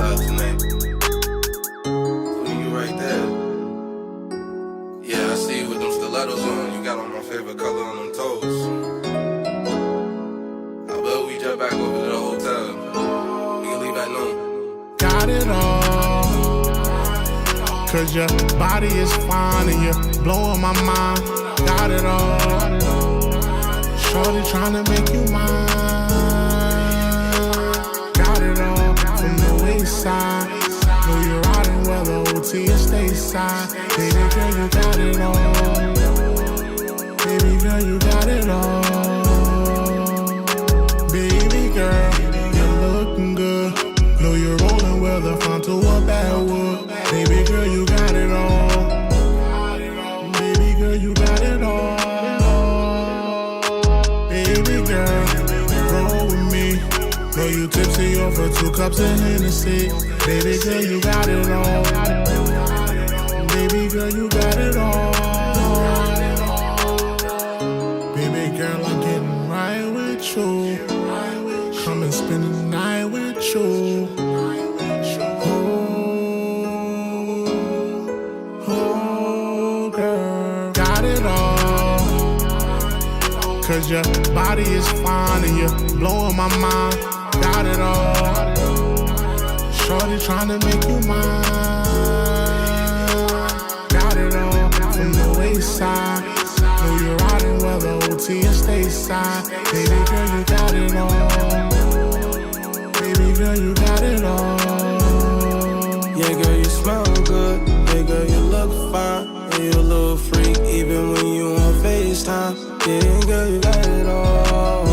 up tonight. For you right there. Yeah, I see you with them stilettos on. You got on my favorite color on them toes. I bet we jump back over to the hotel. We can leave at noon. Got it all, cause your body is fine and you're blowing my mind. Got it all, shorty tryna make you mine. Got it all, from the waist side. Know you're riding well, the OT and stateside. Baby girl, you got it all. Baby girl, you got it all. Baby girl, you're looking good. Know you're rolling well, the front to a backwood. Baby girl, you got it all. Baby girl, you got it all. Baby girl, roll with me. Know you tipsy over 2 cups of Hennessy. Baby girl, you got it all. Baby girl, you got it all. Baby girl, I'm getting right with you. Come and spend the night with you. Oh, girl, got it all. Cause your body is fine and you're blowing my mind. Got it all. Shorty tryna make you mine. Got it all, from the waist side. Know you're riding well, the OT and stateside. Baby girl, you got it all. Baby girl, you got it all. Yeah, girl, you smell good. Yeah, girl, you look fine. Yeah, you a little freak, even when you on FaceTime. Yeah, girl, you got it all.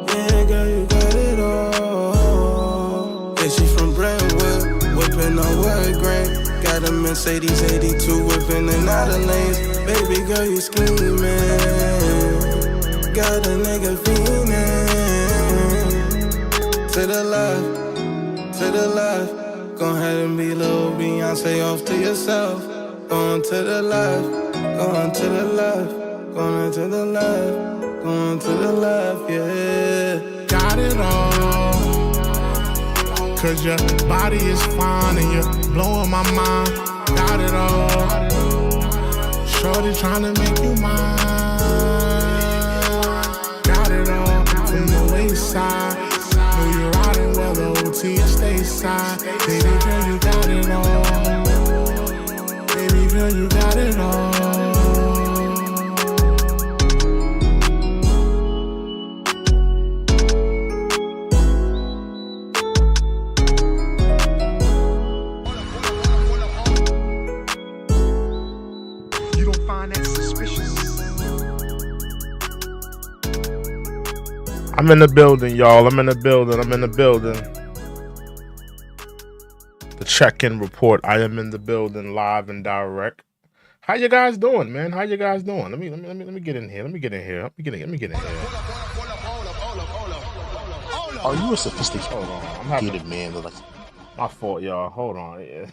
Yeah, girl, you got it all. Yeah, she from Brentwood, whipping on wood grain. Got a Mercedes 82, whipping in out of lanes. Baby girl, you scheming. Got a nigga fiending. To the left, to the left. Go ahead and be little Beyonce off to yourself. Going to the left, going to the left, going to the left, going to the left, yeah. Got it all, cause your body is fine and you're blowing my mind. Got it all, shorty tryna make you mine. Got it all, from the waist side. Know you're riding well, the OT and stateside. Baby girl, you got it all. Baby girl, you got it all. You don't find that suspicious? I'm in the building, y'all. I'm in the building. The check-in report. I am in the building, live and direct. How you guys doing, man? How you guys doing? Let me get in here. Let me get in here. Are you a sophisticated Hold on. I'm having man? Like, my fault, y'all. Hold on. Yeah.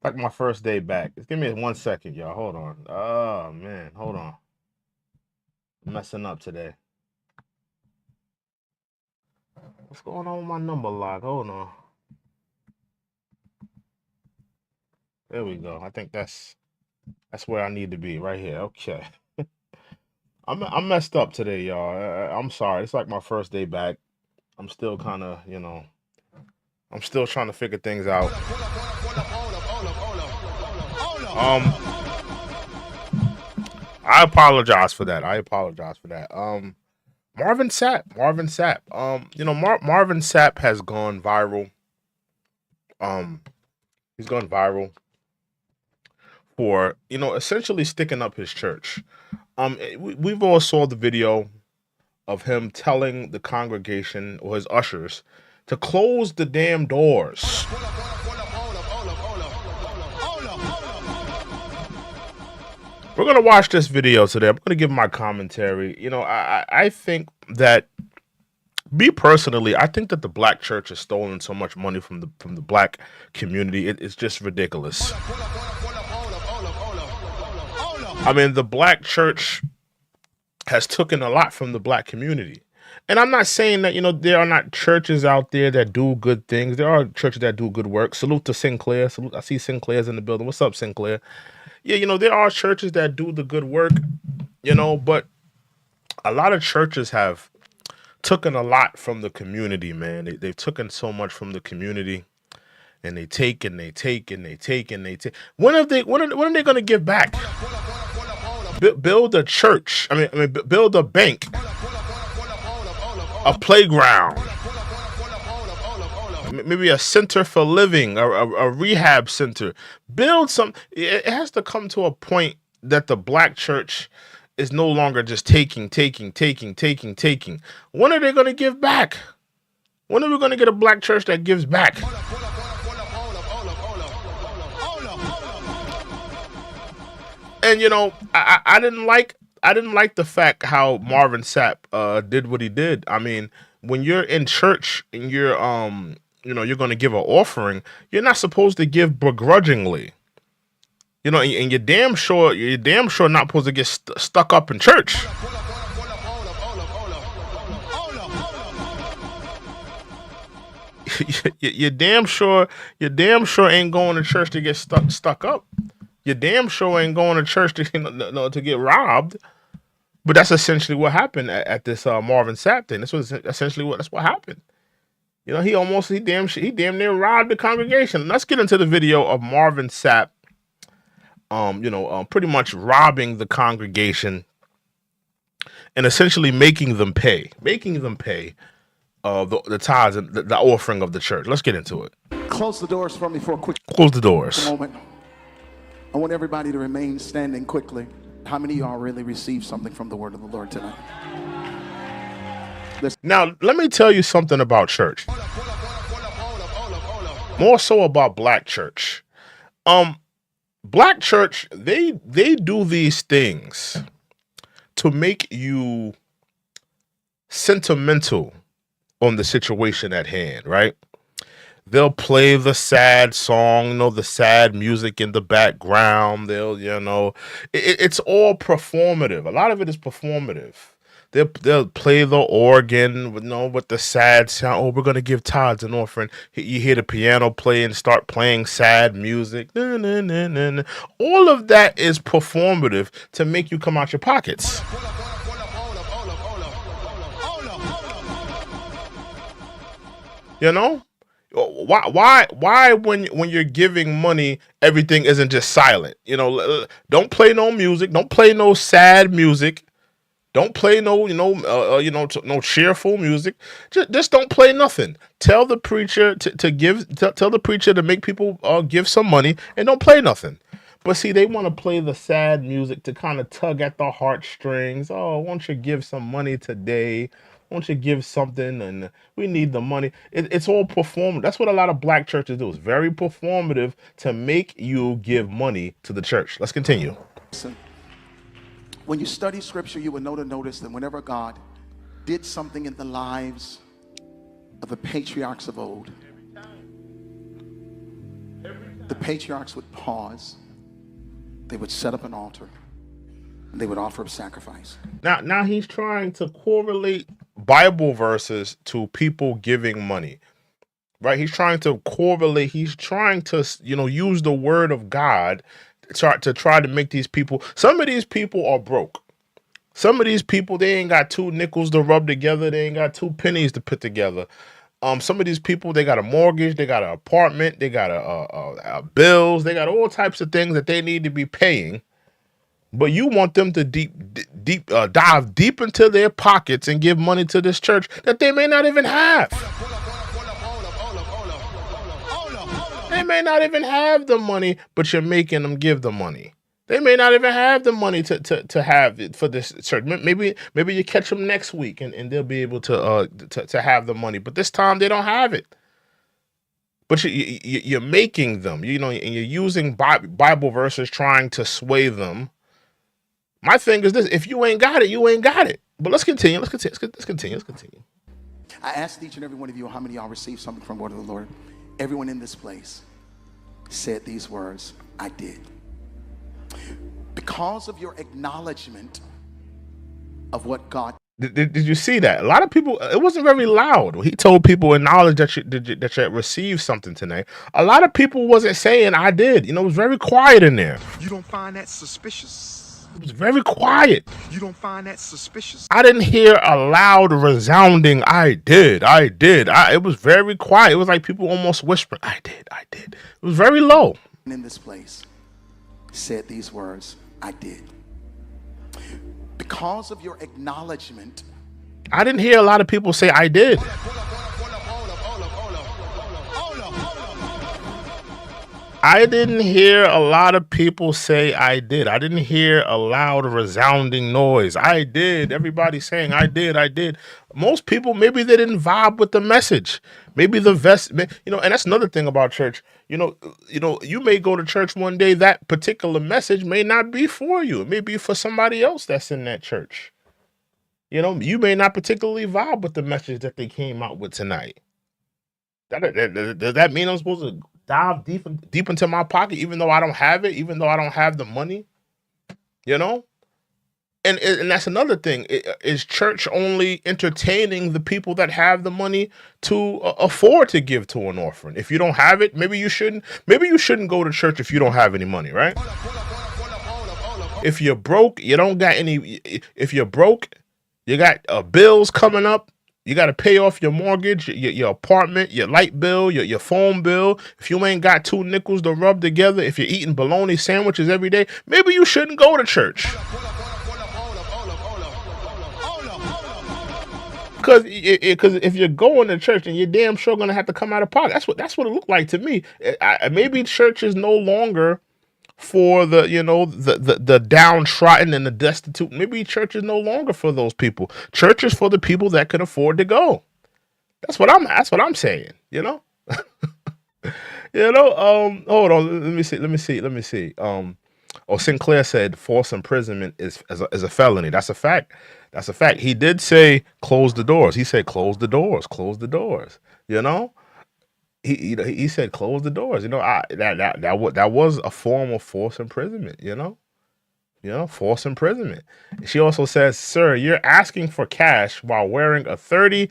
Like my first day back. Just give me 1 second, y'all. Hold on. Oh man, hold on. I'm messing up today. What's going on with my number lock? Hold on. There we go. I think that's where I need to be, right here. Okay. I'm messed up today, y'all. I'm sorry. It's like my first day back. I'm still kind of, I'm still trying to figure things out. I apologize for that. Marvin Sapp. Marvin Sapp has gone viral. He's gone viral for, essentially sticking up his church. We've all saw the video of him telling the congregation or his ushers to close the damn doors. We're going to watch this video today. I'm going to give my commentary. I think that, me personally, I think that the black church has stolen so much money from the black community. It's just ridiculous. I mean, the black church has taken a lot from the black community. And I'm not saying that, there are not churches out there that do good things. There are churches that do good work. Salute to Sinclair. Salute. I see Sinclair's in the building. What's up, Sinclair? Yeah, there are churches that do the good work, but a lot of churches have taken a lot from the community, man. They've taken so much from the community, and they take and they take and they take and they take. When are they going to give back? Build a church. Build a bank, a playground, maybe a center for living, a rehab center. Build some. It has to come to a point that the black church is no longer just taking. When are they going to give back? When are we going to get a black church that gives back? And I didn't like the fact how Marvin Sapp did what he did. I mean, when you're in church and you're you're going to give an offering, you're not supposed to give begrudgingly. And you're damn sure not supposed to get stuck up in church. You're damn sure ain't going to church to get stuck up. You damn sure ain't going to church to get robbed. But that's essentially what happened at this Marvin Sapp thing. That's what happened. He damn near robbed the congregation. Let's get into the video of Marvin Sapp. Pretty much robbing the congregation and essentially making them pay the tithes and the offering of the church. Let's get into it. Close the doors for me for a quick Close the doors. moment. I want everybody to remain standing quickly. How many of y'all really received something from the word of the Lord tonight? Now, let me tell you something about church. More so about black church. Black church, they do these things to make you sentimental on the situation at hand, right? They'll play the sad song, the sad music in the background. It's all performative. A lot of it is performative. They'll play the organ with the sad sound. Oh, we're gonna give tithes and offering. You hear the piano play and start playing sad music. All of that is performative to make you come out your pockets. Why when you're giving money, everything isn't just silent? Don't play no music. Don't play no sad music. Don't play no cheerful music. Just don't play nothing. Tell the preacher to give. Tell the preacher to make people give some money, and don't play nothing. But see, they want to play the sad music to kind of tug at the heartstrings. Oh, won't you give some money today? Won't you give something? And we need the money. It's all performative. That's what a lot of black churches do. It's very performative to make you give money to the church. Let's continue. Listen. When you study scripture, you will notice that whenever God did something in the lives of the patriarchs of old, the patriarchs would pause, they would set up an altar, and they would offer up sacrifice. Now he's trying to correlate Bible verses to people giving money, right? He's trying to correlate. He's trying to, use the word of God to try to make these people. Some of these people are broke. Some of these people, they ain't got 2 nickels to rub together. They ain't got 2 pennies to put together. Some of these people, they got a mortgage, they got an apartment, they got a bills, they got all types of things that they need to be paying. But you want them to dive deep into their pockets and give money to this church that they may not even have. They may not even have the money, but you're making them give the money. They may not even have the money to have it for this church. Maybe you catch them next week and they'll be able to have the money. But this time they don't have it. But you're making them, and you're using Bible verses trying to sway them. My thing is this: if you ain't got it, you ain't got it. But let's continue. Let's continue. I asked each and every one of you how many of y'all received something from the word of the Lord. Everyone in this place said these words: I did. Because of your acknowledgement of what God. Did you see that? A lot of people, it wasn't very loud. He told people, acknowledge that you received something tonight. A lot of people wasn't saying I did. You know, it was very quiet in there. You don't find that suspicious? It was very quiet. You don't find that suspicious? I didn't hear a loud, resounding I did. It was very quiet. It was like people almost whispering, I did. It was very low. In this place said these words, I did. Because of your acknowledgement, I didn't hear a lot of people say I did. I didn't hear a lot of people say I did. I didn't hear a loud, resounding noise. I did. Everybody saying I did. Most people, maybe they didn't vibe with the message. Maybe the and that's another thing about church. You may go to church one day, that particular message may not be for you. It may be for somebody else that's in that church. You may not particularly vibe with the message that they came out with tonight. Does that mean I'm supposed to dive deep into my pocket, even though I don't have it, even though I don't have the money? And that's another thing. Is church only entertaining the people that have the money to afford to give to an orphan? If you don't have it, maybe you shouldn't go to church if you don't have any money, right? If you're broke, you don't got any. If you're broke, you got bills coming up. You got to pay off your mortgage, your apartment, your light bill, your phone bill. If you ain't got 2 nickels to rub together, if you're eating bologna sandwiches every day, maybe you shouldn't go to church. Because if you're going to church, and you're damn sure going to have to come out of pocket. That's what it looked like to me. Maybe church is no longer for the downtrodden and the destitute. Maybe church is no longer for those people. Church is for the people that can afford to go. That's what I'm saying. Hold on. Let me see. Sinclair said false imprisonment is a felony. That's a fact. He did say close the doors. He said close the doors. He said close the doors. That was a form of forced imprisonment. Forced imprisonment. She also says, sir, you're asking for cash while wearing a $30,000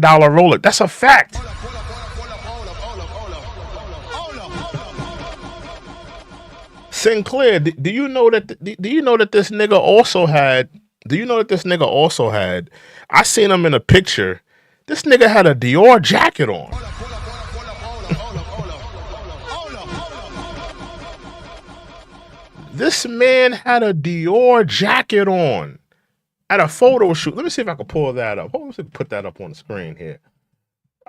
Rolex. That's a fact. Sinclair, do you know that this nigga also had? Do you know that this nigga also had? I seen him in a picture. This nigga had a Dior jacket on. This man had a Dior jacket on at a photo shoot. Let me see if I can pull that up. Hold on, let's put that up on the screen here.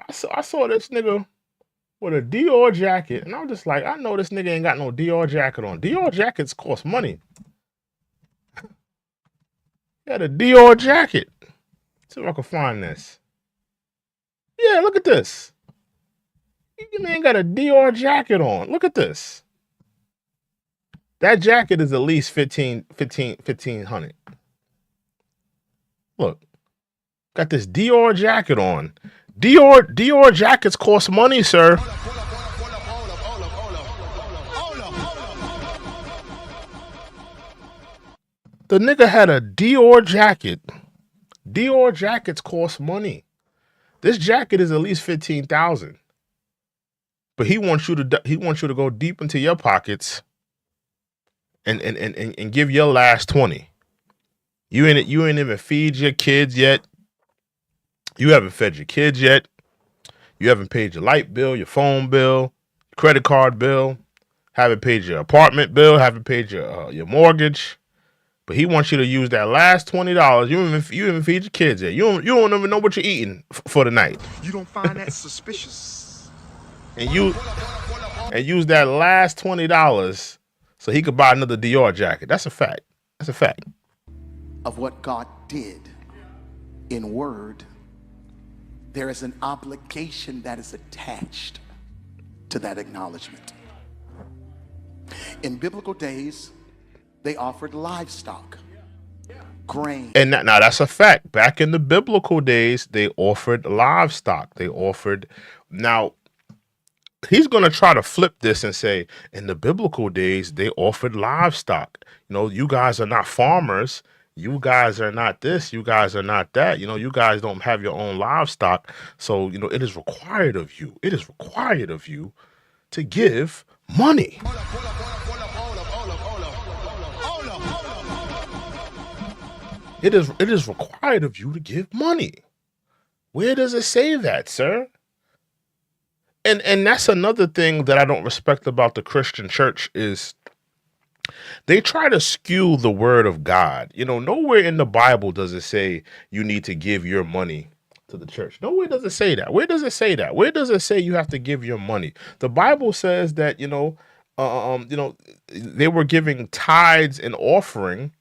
I saw this nigga with a Dior jacket, and I'm just like, I know this nigga ain't got no Dior jacket on. Dior jackets cost money. He had a Dior jacket. See if I can find this. Yeah, look at this. You man got a Dior jacket on. Look at this. That jacket is at least $1,500. Look, got this Dior jacket on. Dior jackets cost money, sir. The nigga had a Dior jacket. Dior jackets cost money. This jacket is at least $15,000. But he wants you to go deep into your pockets and give your last 20. You ain't even feed your kids yet. You haven't fed your kids yet. You haven't paid your light bill, your phone bill, credit card bill. Haven't paid your apartment bill. Haven't paid your mortgage. But he wants you to use that last $20. You even feed your kids yet. You don't even know what you're eating for the night. You don't find that suspicious? And use that last $20 so he could buy another Dior jacket. That's a fact. of what God did in word, there is an obligation that is attached to that acknowledgement. In biblical days, they offered livestock, grain. And now that's a fact. Back in the biblical days, they offered livestock. Now, he's going to try to flip this and say, in the biblical days, they offered livestock. You know, you guys are not farmers. You guys are not this, you guys are not that. You guys don't have your own livestock. So, it is required of you. It is required of you to give money. It is required of you to give money. Where does it say that, sir? And that's another thing that I don't respect about the Christian church is they try to skew the word of God. Nowhere in the Bible does it say you need to give your money to the church. Nowhere does it say that. Where does it say that? Where does it say you have to give your money? The Bible says that, they were giving tithes and offering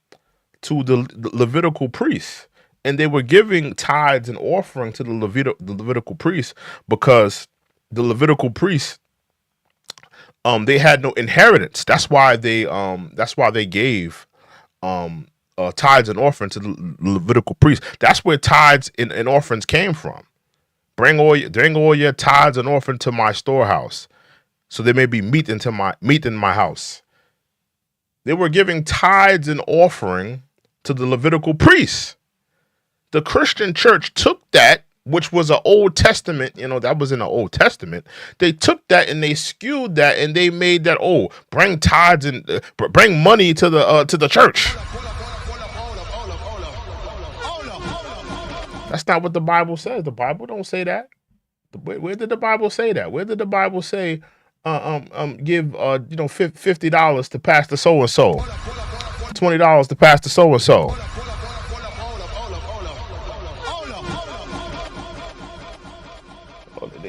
to the Levitical priests. And they were giving tithes and offering to the Levitical priests because the Levitical priests, they had no inheritance. That's why they gave tithes and offerings to the Levitical priests. That's where tithes and offerings came from. Bring all your tithes and offering to my storehouse, so there may be meat in my house. They were giving tithes and offering to the Levitical priests. The Christian church took that, which was an Old Testament, that was in the Old Testament. They took that and they skewed that and they made that, bring tithes and bring money to the church. That's not what the Bible says. The Bible don't say that. Where did the Bible say that? Where did the Bible say, give $50 to pastor so and so, $20 to pastor so and so?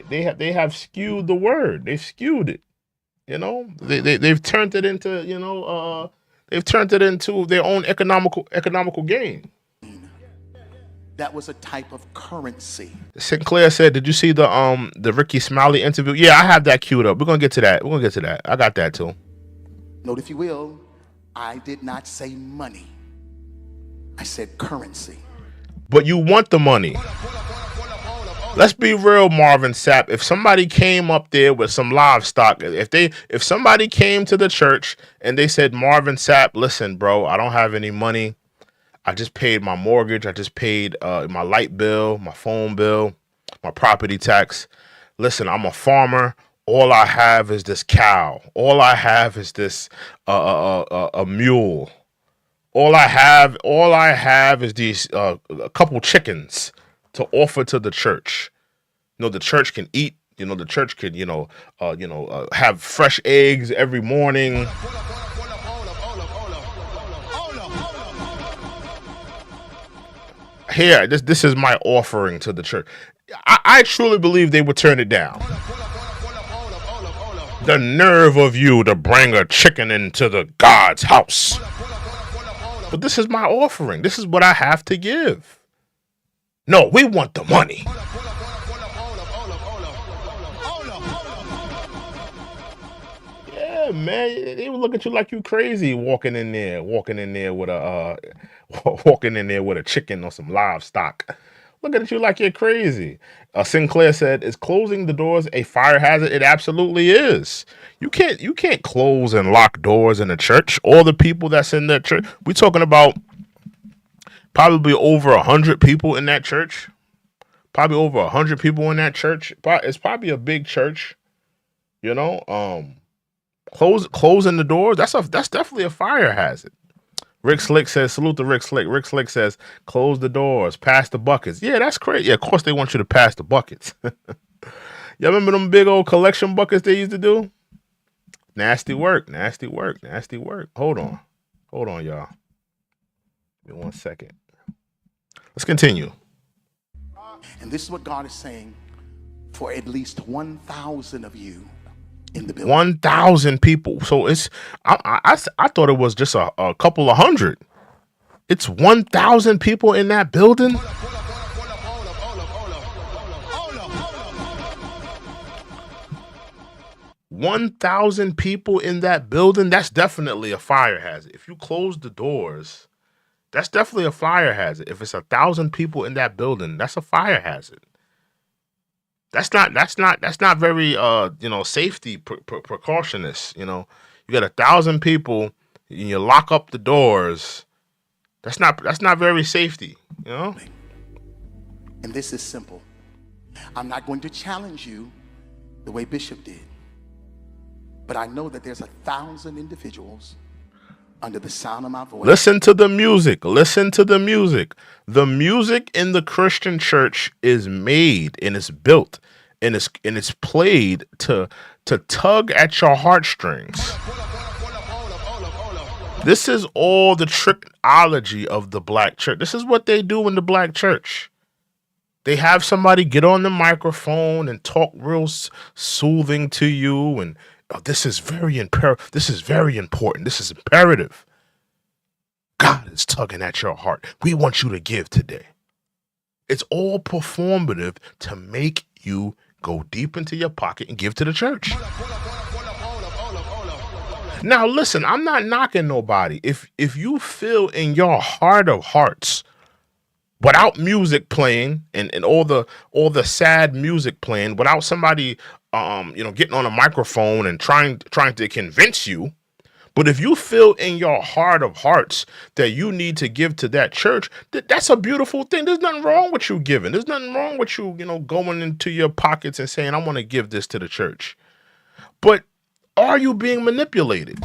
They have skewed the word. They've skewed it. They've turned it into their own economical gain. That was a type of currency. Sinclair said, "Did you see the Ricky Smiley interview?" Yeah, I have that queued up. We're gonna get to that. I got that too. Note, if you will, I did not say money. I said currency. But you want the money. Let's be real, Marvin Sapp. If somebody came up there with some livestock, if somebody came to the church and they said, "Marvin Sapp, listen, bro, I don't have any money. I just paid my mortgage. I just paid my light bill, my phone bill, my property tax. Listen, I'm a farmer. All I have is this cow. All I have is this a mule. All I have is these a couple chickens to offer to the church. The church can eat. The church could have fresh eggs every morning." Here, this is my offering to the church. I truly believe they would turn it down. The nerve of you to bring a chicken into the God's house. But this is my offering. This is what I have to give. No, we want the money. Yeah, man, they would look at you like you crazy walking in there with a chicken or some livestock. Looking at you like you're crazy. Sinclair said, "Is closing the doors a fire hazard?" It absolutely is. You can't close and lock doors in a church. All the people that's in that church, we're talking about probably over 100 people in that church. Probably over 100 people in that church. It's probably a big church. Closing the doors, that's definitely a fire hazard. Rick Slick says, salute to Rick Slick. Rick Slick says, close the doors, pass the buckets. Yeah, that's crazy. Yeah, of course they want you to pass the buckets. Y'all remember them big old collection buckets they used to do? Nasty work. Hold on, y'all. Give me 1 second. Let's continue. And this is what God is saying for at least 1,000 of you in the building. 1,000 people. So I thought it was just a couple of hundred. It's 1,000 people in that building. 1,000 people in that building. That's definitely a fire hazard. If you close the doors, that's definitely a fire hazard. If it's 1,000 people in that building, that's a fire hazard. That's not very safety precautionist. You got 1,000 people and you lock up the doors. That's not very safety, you know? And this is simple. I'm not going to challenge you the way Bishop did. But I know that there's 1,000 individuals under the sound of my voice. Listen to the music. Listen to the music. The music in the Christian church is made and it's built and it's played to tug at your heartstrings. This is all the trickology of the black church. This is what they do in the black church. They have somebody get on the microphone and talk real soothing to you, and this is very important. This is imperative. God is tugging at your heart. We want you to give today. It's all performative to make you go deep into your pocket and give to the church. Now, listen, I'm not knocking nobody. If you feel in your heart of hearts, without music playing and all the sad music playing, without somebody getting on a microphone and trying to convince you, but if you feel in your heart of hearts that you need to give to that church, that's a beautiful thing. There's nothing wrong with you giving. There's nothing wrong with you, going into your pockets and saying, I want to give this to the church. But are you being manipulated?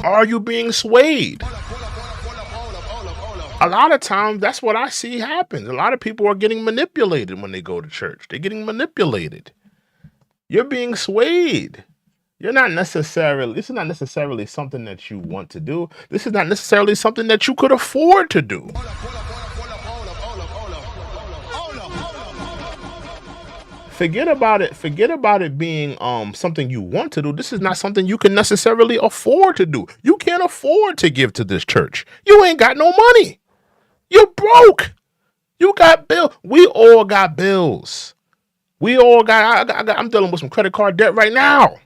Are you being swayed? A lot of times, that's what I see happen. A lot of people are getting manipulated when they go to church. They're getting manipulated. You're being swayed. This is not necessarily something that you want to do. This is not necessarily something that you could afford to do. Forget about it being something you want to do. This is not something you can necessarily afford to do. You can't afford to give to this church. You ain't got no money. You're broke. You got bills. We all got bills. I'm dealing with some credit card debt right now.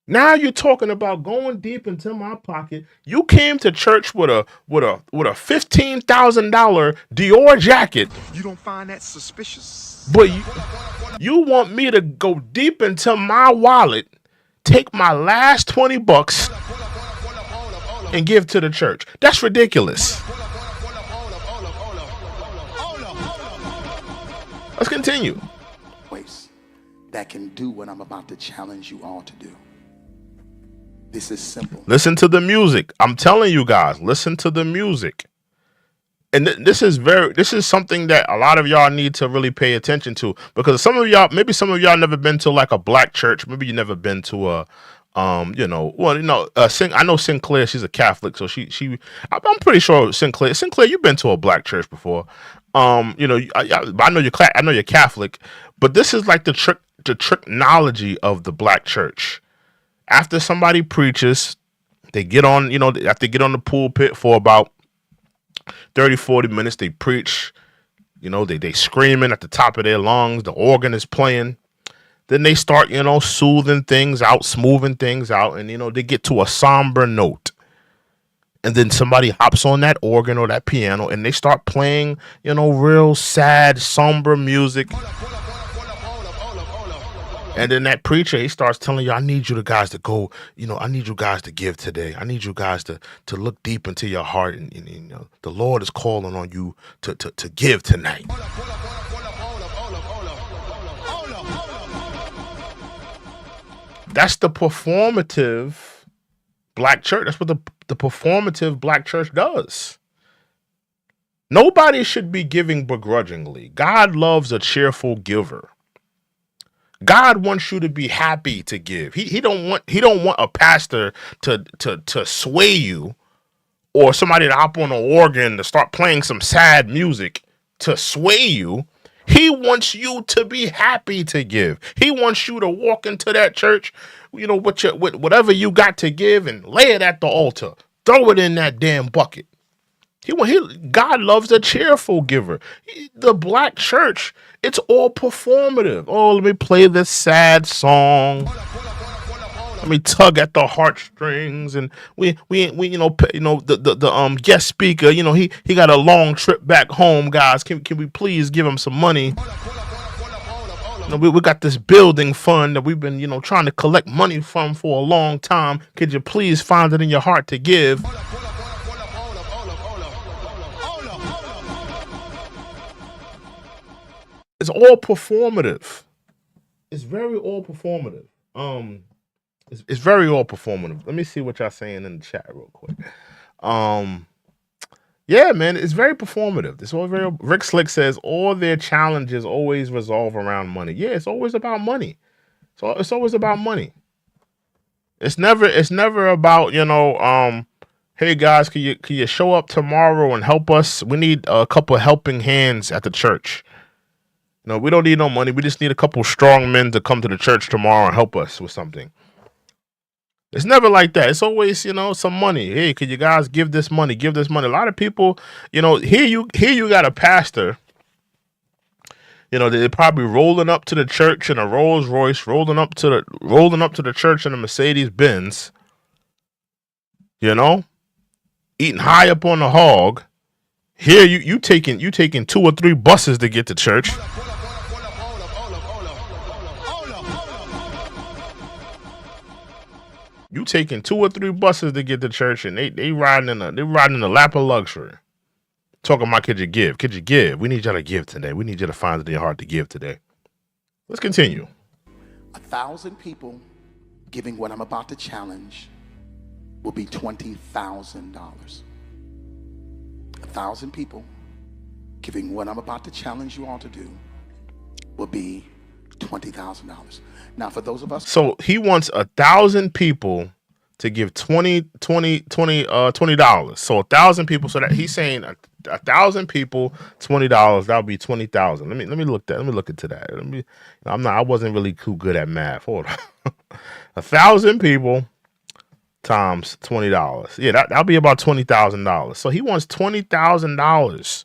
Now you're talking about going deep into my pocket. You came to church with a $15,000 Dior jacket. You don't find that suspicious? But you want me to go deep into my wallet, take my last $20 and give to the church. That's ridiculous. Let's continue. Ways that can do what I'm about to challenge you all to do. This is simple. Listen to the music. I'm telling you guys, listen to the music. And this is something that a lot of y'all need to really pay attention to, because some of y'all never been to like a black church. Maybe you never been to I know Sinclair, she's a Catholic, so I'm pretty sure Sinclair, you've been to a black church before. I know you're Catholic, but this is like the tricknology of the black church. After somebody preaches, they get on, after they get on the pulpit for about 30, 40 minutes, they preach, they screaming at the top of their lungs, the organ is playing. Then they start, soothing things out, smoothing things out, and, they get to a somber note. And then somebody hops on that organ or that piano and they start playing, real sad, somber music. And then that preacher, he starts telling you, I need you guys to go, I need you guys to give today. I need you guys to look deep into your heart. And the Lord is calling on you to give tonight. That's the performative black church. That's what the performative black church does. Nobody should be giving begrudgingly. God loves a cheerful giver. God wants you to be happy to give. He don't want a pastor to sway you, or somebody to hop on an organ to start playing some sad music to sway you. He wants you to be happy to give. He wants you to walk into that church, with whatever you got to give and lay it at the altar. Throw it in that damn bucket. God loves a cheerful giver. The black church, it's all performative. Oh, let me play this sad song. Let me tug at the heartstrings, and we the guest speaker, he got a long trip back home, guys. Can we please give him some money? We got this building fund that we've been trying to collect money from for a long time. Could you please find it in your heart to give? It's all performative. It's very all performative. It's very all performative. Let me see what y'all saying in the chat real quick. Yeah, man, it's very performative. It's all very. Rick Slick says all their challenges always resolve around money. Yeah, it's always about money. So it's always about money. It's never about, hey guys, can you show up tomorrow and help us? We need a couple of helping hands at the church. No, we don't need no money. We just need a couple strong men to come to the church tomorrow and help us with something. It's never like that. It's always, some money. Hey, could you guys give this money? Give this money. A lot of people, here you got a pastor, they're probably rolling up to the church in a Rolls Royce, rolling up to the church in a Mercedes Benz, eating high up on the hog. Here you taking 2 or 3 buses to get to church. You taking 2 or 3 buses to get to church, and they riding in a lap of luxury. Talking about, could you give? Could you give? We need y'all to give today. We need you to find it in your heart to give today. Let's continue. 1,000 people giving what I'm about to challenge will be $20,000. 1,000 people giving what I'm about to challenge you all to do will be $20,000. Now, for those of us, so he wants 1,000 people to give $20. So 1,000 people. So that he's saying 1,000 people, $20. That'll be 20,000. Let me look into that. I wasn't really too good at math. Hold on. 1,000 people times $20. Yeah, that'll be about $20,000. So he wants $20,000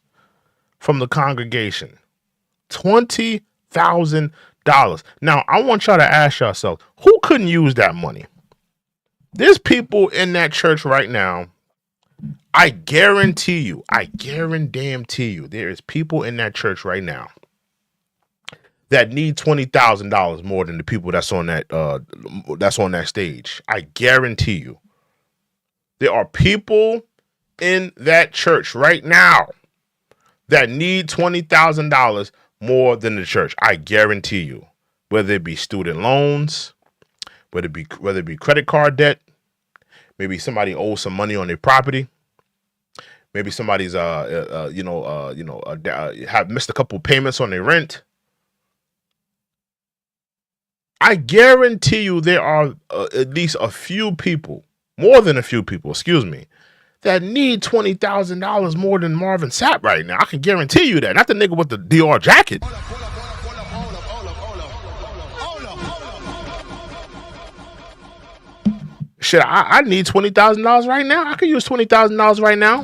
from the congregation. $20,000. Now, I want y'all to ask yourself, who couldn't use that money? There's people in that church right now. I guarantee you, there is people in that church right now that need $20,000 more than the people that's on that stage. I guarantee you. There are people in that church right now that need $20,000 more than the church. I guarantee you. Whether it be student loans, whether it be credit card debt, maybe somebody owes some money on their property, maybe somebody's have missed a couple payments on their rent. I guarantee you there are at least a few people, more than a few people, that need $20,000 more than Marvin Sapp right now. I can guarantee you that. Not the nigga with the DR jacket. Shit, I need $20,000 right now. I could use $20,000 right now.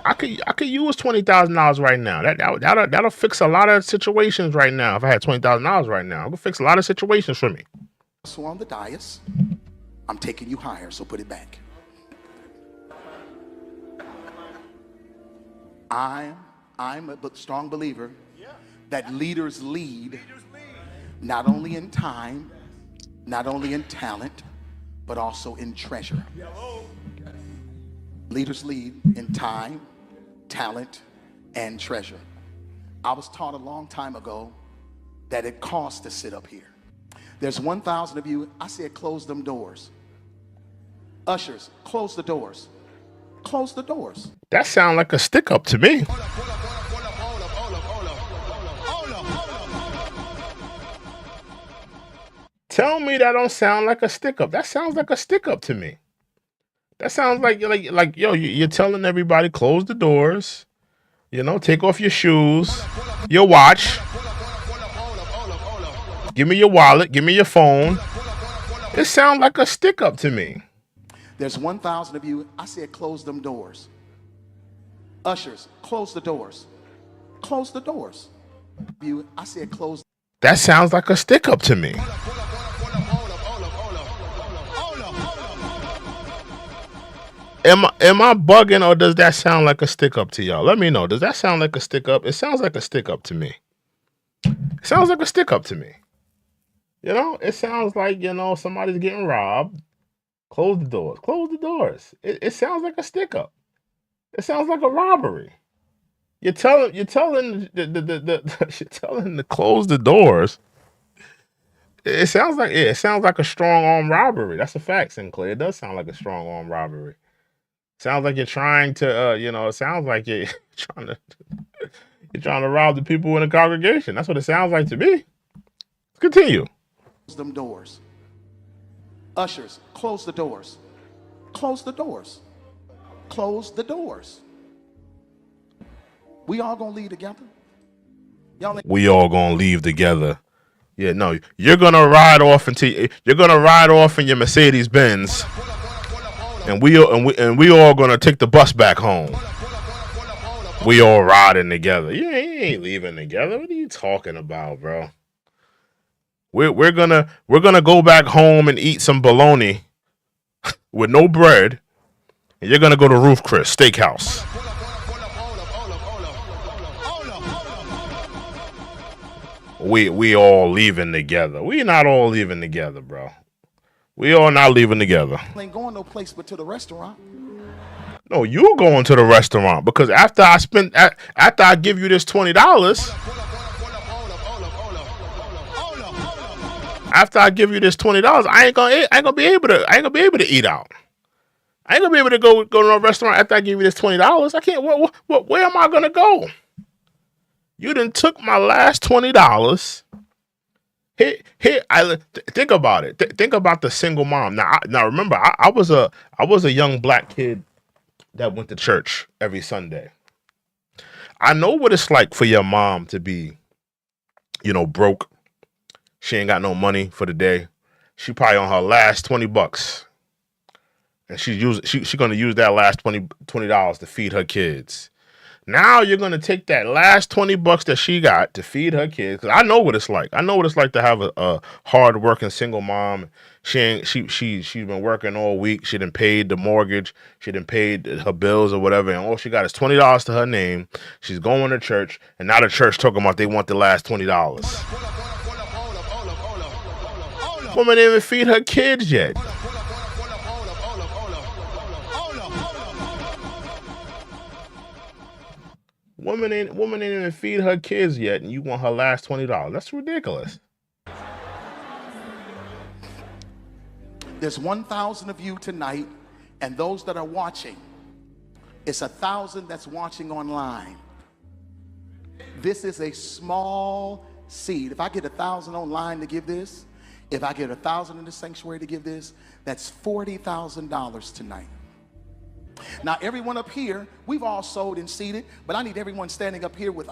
I could use $20,000 right now. That'll fix a lot of situations right now. If I had $20,000 right now, it would fix a lot of situations for me. So on the dais, I'm taking you higher, so put it back. I'm a strong believer that leaders lead not only in time, not only in talent, but also in treasure. Leaders lead in time, talent, and treasure. I was taught a long time ago that it costs to sit up here. There's 1,000 of you. I said close them doors. Ushers, close the doors. Close the doors. That sounds like a stick up to me. Tell me that don't sound like a stick up. That sounds like a stick up to me. That sounds like yo, you're telling everybody close the doors. Take off your shoes, your watch. Give me your wallet. Give me your phone. It sounds like a stick up to me. There's 1,000 of you. I said close them doors. Ushers, close the doors. Close the doors. I said close. That sounds like a stick up to me. Am I bugging, or does that sound like a stick up to y'all? Let me know. Does that sound like a stick up? It sounds like a stick up to me. It sounds like a stick up to me. It sounds like, somebody's getting robbed. Close the doors. Close the doors. It sounds like a stick up. It sounds like a robbery. You're telling you're telling you're telling to close the doors. It sounds like a strong arm robbery. That's a fact, Sinclair. It does sound like a strong arm robbery. Sounds like you're trying to it sounds like you're trying to you're trying to rob the people in the congregation. That's what it sounds like to me. Continue. Close them doors. Ushers, close the doors. Close the doors. Close the doors. We all gonna leave together. We all gonna leave together. Yeah, no, you're gonna ride off in your Mercedes Benz, and we all gonna take the bus back home. We all riding together. You ain't leaving together. What are you talking about, bro? We're gonna go back home and eat some bologna with no bread, and you're gonna go to Roof Chris Steakhouse. We all leaving together. We not all leaving together, bro. We all not leaving together. Ain't going no place but to the restaurant. No, you going to the restaurant because after I give you this $20, after I give you this $20, I ain't gonna be able to eat out. I ain't gonna be able to go to a restaurant after I give you this $20. I can't. Where am I gonna go? You done took my last $20. Think about it. Think about the single mom. Now remember, I was a young black kid that went to church every Sunday. I know what it's like for your mom to be, broke. She ain't got no money for the day. She probably on her last $20, and she gonna use that last $20 to feed her kids. Now you're gonna take that last $20 that she got to feed her kids. Cause I know what it's like. I know what it's like to have a hard working single mom. She's been working all week. She done paid the mortgage. She done paid her bills or whatever, and all she got is $20 to her name. She's going to church, and now the church talking about they want the last $20. Woman didn't even feed her kids yet. Woman ain't even feed her kids yet, and you want her last $20. That's ridiculous. There's 1,000 of you tonight, and those that are watching, it's 1,000 that's watching online. This is a small seed. If I get 1,000 online to give this, if I get 1,000 in the sanctuary to give this, that's $40,000 tonight. Now, everyone up here, we've all sowed and seeded, but I need everyone standing up here with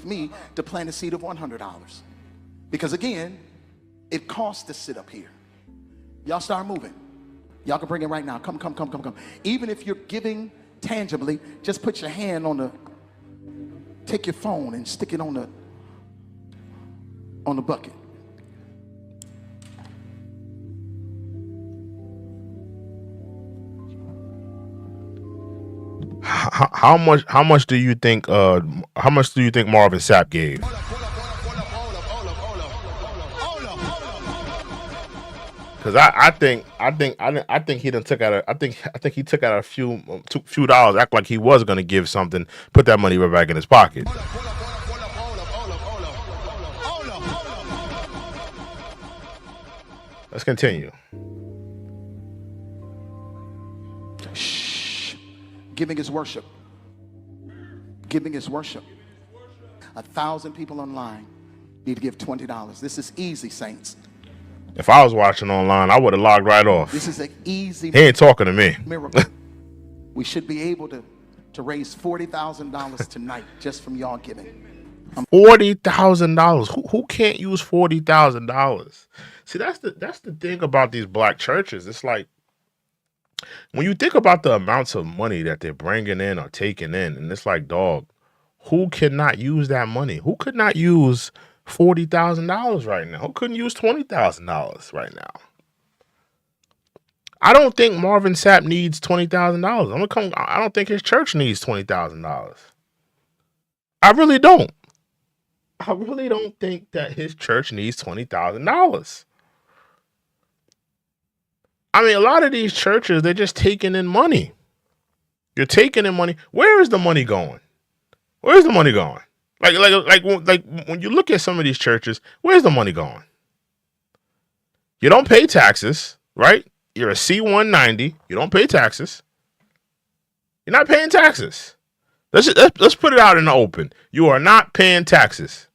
me, to plant a seed of $100. Because again, it costs to sit up here. Y'all start moving. Y'all can bring it right now. Come. Even if you're giving tangibly, just put your hand take your phone and stick it on the bucket. How much do you think Marvin Sapp gave? Because I think he done took out he took out a few dollars, act like he was gonna give something, put that money right back in his pocket. Let's continue. Giving is worship. Giving is worship. 1,000 people online need to give $20. This is easy, saints. If I was watching online, I would have logged right off. This is an easy. He ain't talking to me. Miracle. We should be able to raise $40,000 tonight just from y'all giving. $40,000. Who can't use $40,000? See, that's the thing about these black churches. It's like, when you think about the amounts of money that they're bringing in or taking in, and it's like, dog, who cannot use that money? Who could not use $40,000 right now? Who couldn't use $20,000 right now? I don't think Marvin Sapp needs $20,000. I don't think his church needs $20,000. I really don't. I really don't think that his church needs $20,000. I mean, a lot of these churches, they're just taking in money. You're taking in money. Where is the money going? Where's the money going? Like when you look at some of these churches, where's the money going? You don't pay taxes, right? You're a C-190. You don't pay taxes. You're not paying taxes. Let's put it out in the open. You are not paying taxes.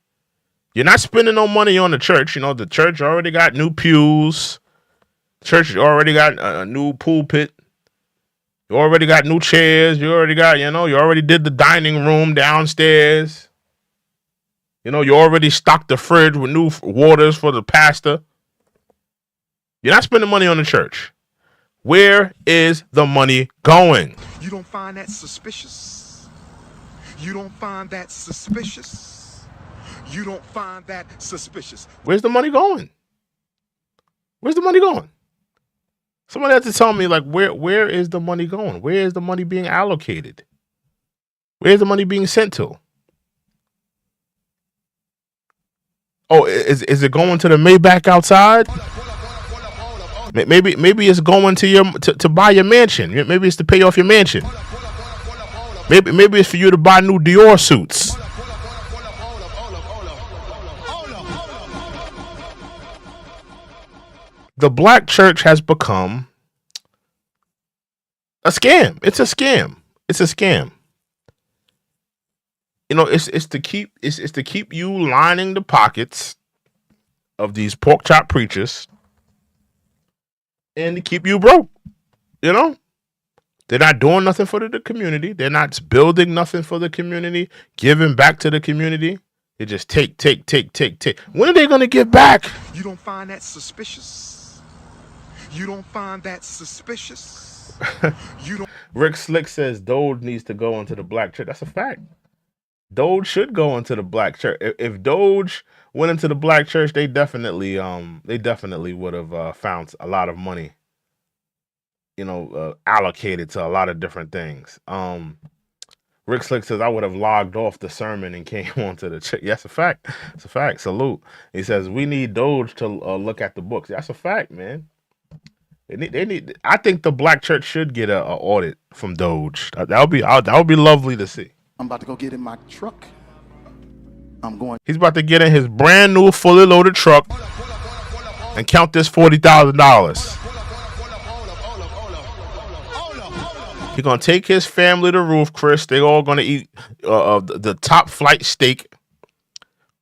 You're not spending no money on the church. You know, the church already got new pews. Church already got a new pulpit. You already got new chairs. You already got, you already did the dining room downstairs. You already stocked the fridge with new waters for the pastor. You're not spending money on the church. Where is the money going? You don't find that suspicious? You don't find that suspicious? You don't find that suspicious? Where's the money going? Where's the money going? Somebody has to tell me, like, where is the money going? Where is the money being allocated? Where's the money being sent to? Oh, is it going to the Maybach outside? Maybe it's going to buy your mansion. Maybe it's to pay off your mansion. Maybe it's for you to buy new Dior suits. The black church has become a scam. It's a scam. It's a scam. It's to keep you lining the pockets of these pork chop preachers and to keep you broke. They're not doing nothing for the community. They're not building nothing for the community, giving back to the community. They just take. When are they going to give back? You don't find that suspicious? You don't find that suspicious? You don't. Rick Slick says Doge needs to go into the black church. That's a fact. Doge should go into the black church. If Doge went into the black church, they definitely would have found a lot of money, allocated to a lot of different things. Rick Slick says I would have logged off the sermon and came onto the church. That's a fact. It's a fact. Salute. He says we need Doge to look at the books. That's a fact, man. They need. I think the black church should get a audit from Doge. That would be lovely to see. I'm about to go get in my truck. He's about to get in his brand new fully loaded truck and count this $40,000. He's gonna take his family to Roof Chris. They all gonna eat the top flight steak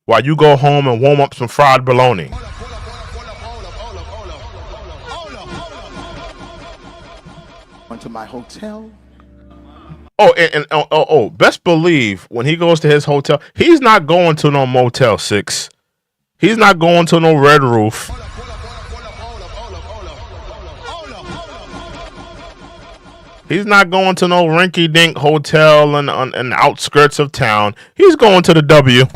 while you go home and warm up some fried bologna. Went to my hotel. Oh, and best believe when he goes to his hotel, he's not going to no Motel 6. He's not going to no Red Roof. He's not going to no rinky-dink hotel in the outskirts of town. He's going to the W.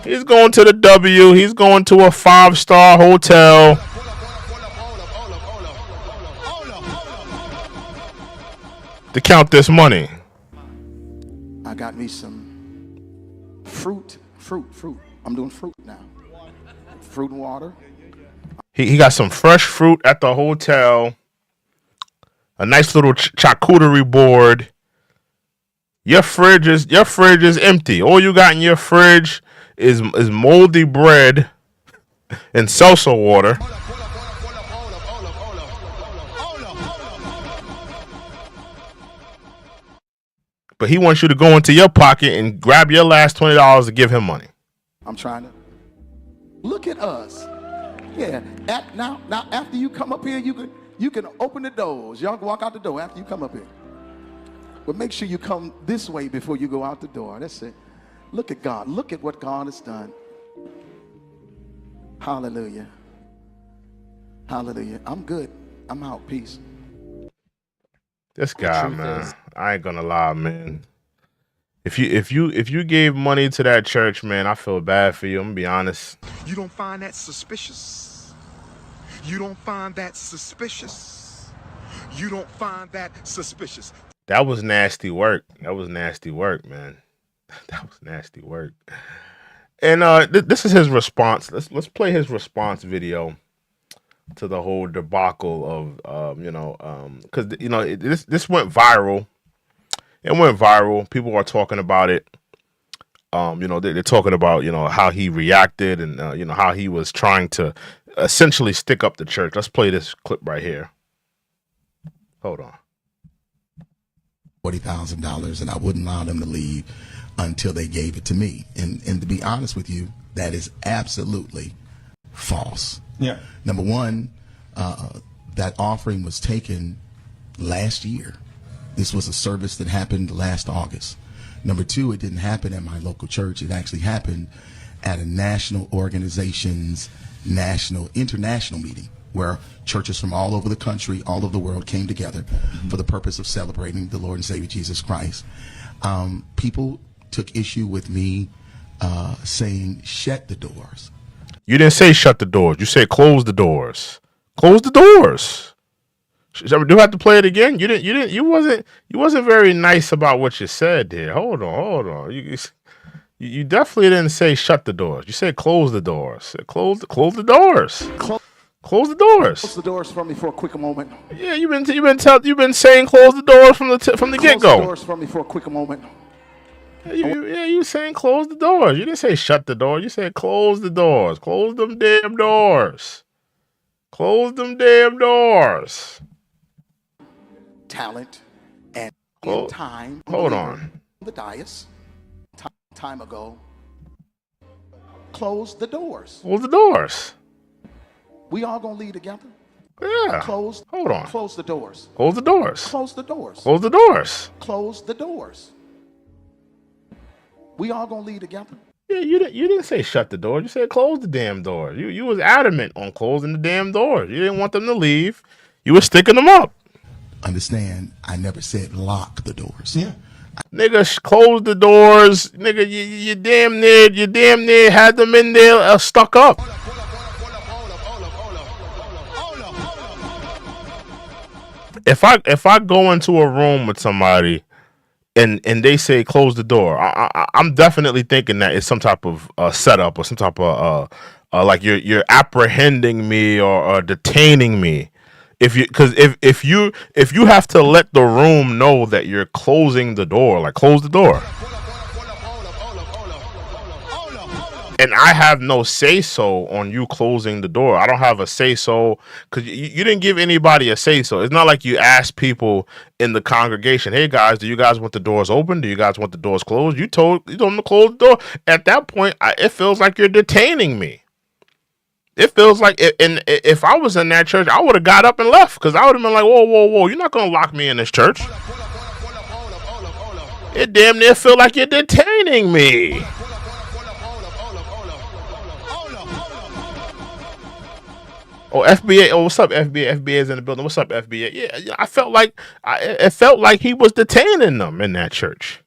He's going to the W. He's going to a 5-star hotel. To count this money. I got me some fruit. I'm doing fruit now. Fruit and water. He got some fresh fruit at the hotel. A nice little charcuterie board. Your fridge is empty. All you got in your fridge is moldy bread and salsa water. But he wants you to go into your pocket and grab your last $20 to give him money. I'm trying to look at us. Yeah. Now after you come up here, you can open the doors. Y'all can walk out the door after you come up here. But make sure you come this way before you go out the door. That's it. Look at God. Look at what God has done. Hallelujah. Hallelujah. I'm good. I'm out. Peace. This guy, man, I ain't gonna lie, man. If you gave money to that church, man, I feel bad for you. I'm gonna be honest. You don't find that suspicious? You don't find that suspicious? You don't find that suspicious? That was nasty work. That was nasty work, man. That was nasty work. And this is his response. Let's play his response video to the whole debacle of because this went viral. It went viral. People are talking about it. They're talking about how he reacted and how he was trying to essentially stick up the church. Let's play this clip right here. Hold on. $40,000, and I wouldn't allow them to leave until they gave it to me. And to be honest with you, that is absolutely false. Yeah. Number one, that offering was taken last year. This was a service that happened last August. Number two, it didn't happen at my local church. It actually happened at a national organization's international meeting where churches from all over the country, all over the world came together for the purpose of celebrating the Lord and Savior Jesus Christ. People took issue with me saying, shut the doors. You didn't say shut the doors. You said close the doors. Close the doors. Do I have to play it again? You wasn't very nice about what you said there. Hold on. You definitely didn't say shut the doors. You said close the doors. Close the doors. Close the doors. Close the doors for me for a quick moment. Yeah, you've been saying close the doors from the get go. Close the doors for me for a quick moment. You saying close the doors. You didn't say shut the door. You said close the doors. Close them damn doors. Close them damn doors. Talent and in time. Hold on. The dais. Time ago. Close the doors. Close the doors. We all gonna lead together. Yeah. Hold on. Close the doors. Close the doors. Close the doors. Close the doors. Close the doors. We all gonna lead together. Yeah, you didn't say shut the door. You said close the damn door. You was adamant on closing the damn doors. You didn't want them to leave. You were sticking them up. Understand, I never said lock the doors. Yeah. Nigga, close the doors. Nigga, you damn near had them in there stuck up. If I go into a room with somebody and they say close the door, I'm definitely thinking that it's some type of setup or some type of like you're apprehending me or detaining me. If you have to let the room know that you're closing the door, like close the door. And I have no say-so on you closing the door. I don't have a say-so because you didn't give anybody a say-so. It's not like you asked people in the congregation, hey, guys, do you guys want the doors open? Do you guys want the doors closed? You told them to close the door. At that point, it feels like you're detaining me. It feels like if I was in that church, I would have got up and left because I would have been like, whoa, you're not going to lock me in this church. It damn near feel like you're detaining me. Oh, FBA. Oh, what's up, FBA? FBA is in the building. What's up, FBA? Yeah, I felt like it felt like he was detaining them in that church.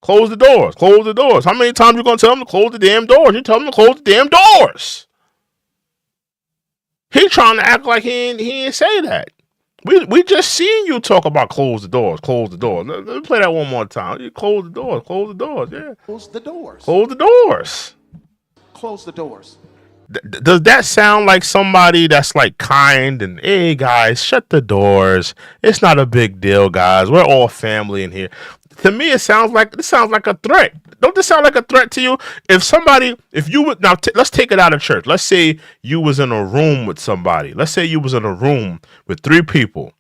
Close the doors. Close the doors. How many times you gonna tell them to close the damn doors? You tell them to close the damn doors. He trying to act like he ain't say that. We just seen you talk about close the doors. Close the doors. Let me play that one more time. You close the doors. Close the doors. Yeah. Close the doors. Close the doors. Close the doors. Does that sound like somebody that's like kind and hey guys, shut the doors? It's not a big deal, guys. We're all family in here. To me, it sounds like a threat. Don't this sound like a threat to you? If you would now, let's take it out of church. Let's say you was in a room with somebody. Let's say you was in a room with 3 people,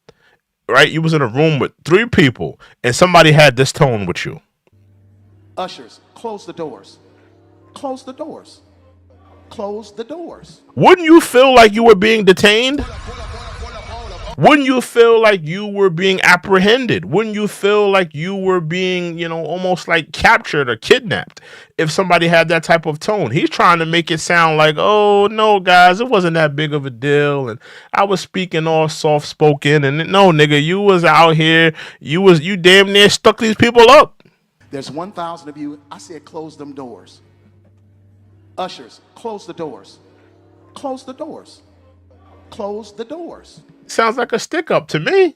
right? You was in a room with 3 people, and somebody had this tone with you. Ushers, close the doors. Close the doors. Close the doors. Wouldn't you feel like you were being detained? Wouldn't you feel like you were being apprehended? Wouldn't you feel like you were being, almost like captured or kidnapped if somebody had that type of tone? He's trying to make it sound like, oh, no, guys, it wasn't that big of a deal. And I was speaking all soft spoken. And no, nigga, you was out here. You damn near stuck these people up. There's 1,000 of you. I said close them doors. Ushers, close the doors. Close the doors. Close the doors. Sounds like a stick up to me.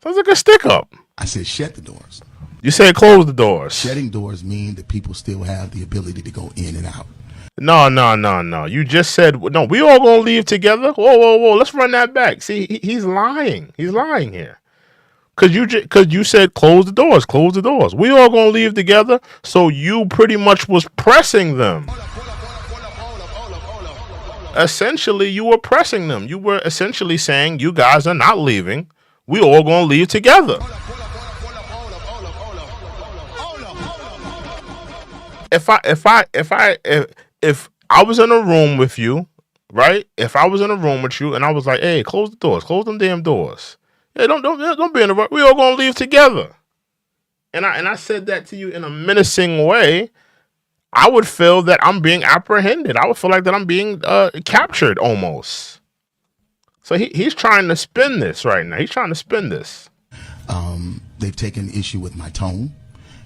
Sounds like a stick up. I said shut the doors. You said close the doors. Shutting doors mean that people still have the ability to go in and out. No. You just said no. We all gonna leave together. Whoa. Let's run that back. See, he's lying. He's lying here. Cause you said close the doors. Close the doors. We all gonna leave together. So you pretty much was pressing them. Essentially, you were pressing them. You were essentially saying you guys are not leaving. We all gonna leave together. If I was in a room with you, right? If I was in a room with you and I was like, "Hey, close the doors, close them damn doors." Yeah, don't be in the rush. We all gonna leave together. And I said that to you in a menacing way. I would feel that I'm being apprehended. I would feel like that I'm being captured almost. So he's trying to spin this right now. He's trying to spin this. They've taken issue with my tone,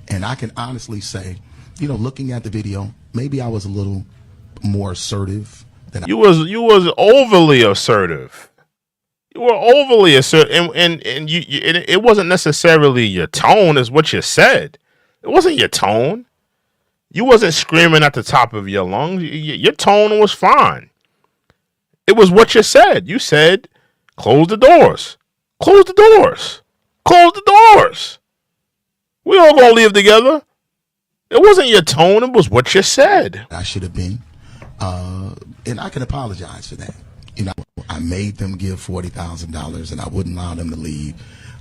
and I can honestly say, looking at the video, maybe I was a little more assertive than you was overly assertive. You were overly assertive, and it wasn't necessarily your tone, is what you said. It wasn't your tone. You wasn't screaming at the top of your lungs. Your tone was fine. It was what you said. You said, "Close the doors. Close the doors. Close the doors. We all gonna leave together." It wasn't your tone. It was what you said. I should have been. And I can apologize for that. I made them give $40,000, and I wouldn't allow them to leave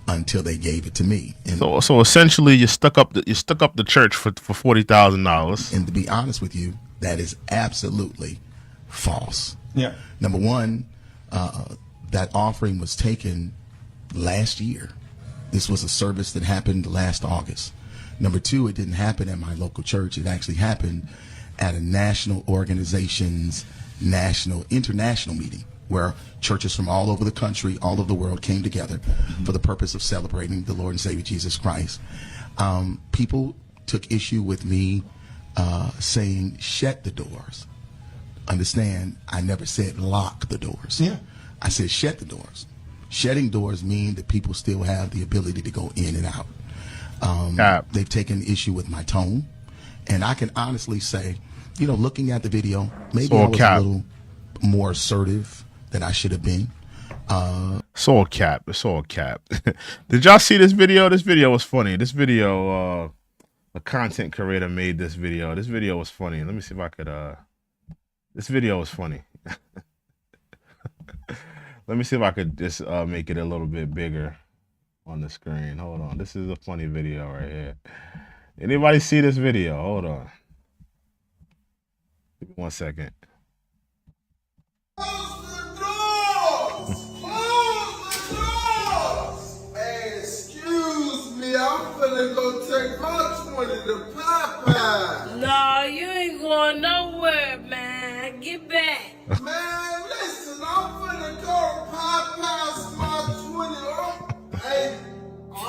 until they gave it to me. And so essentially, you stuck up the church for $40,000. And to be honest with you, that is absolutely false. Yeah. Number one, that offering was taken last year. This was a service that happened last August. Number two, it didn't happen at my local church. It actually happened at a national organization's international meeting where churches from all over the country, all over the world came together for the purpose of celebrating the Lord and Savior Jesus Christ. People took issue with me saying, "Shut the doors." Understand, I never said lock the doors. Yeah. I said shut the doors. Shutting doors mean that people still have the ability to go in and out. They've taken issue with my tone, and I can honestly say, looking at the video, maybe I was a little more assertive than I should have been. It's all cap. It's all cap. Did y'all see this video? This video was funny. This video, a content creator made this video. This video was funny. Let me see if I could. This video was funny. Let me see if I could just make it a little bit bigger on the screen. Hold on. This is a funny video right here. Anybody see this video? Hold on. Give me 1 second. Close the doors! Close the doors! Hey, excuse me, I'm finna go take my 20 to Popeye. No, you ain't going nowhere, man. Get back. Man, listen, I'm finna go to Popeye's my 20. Oh, hey, I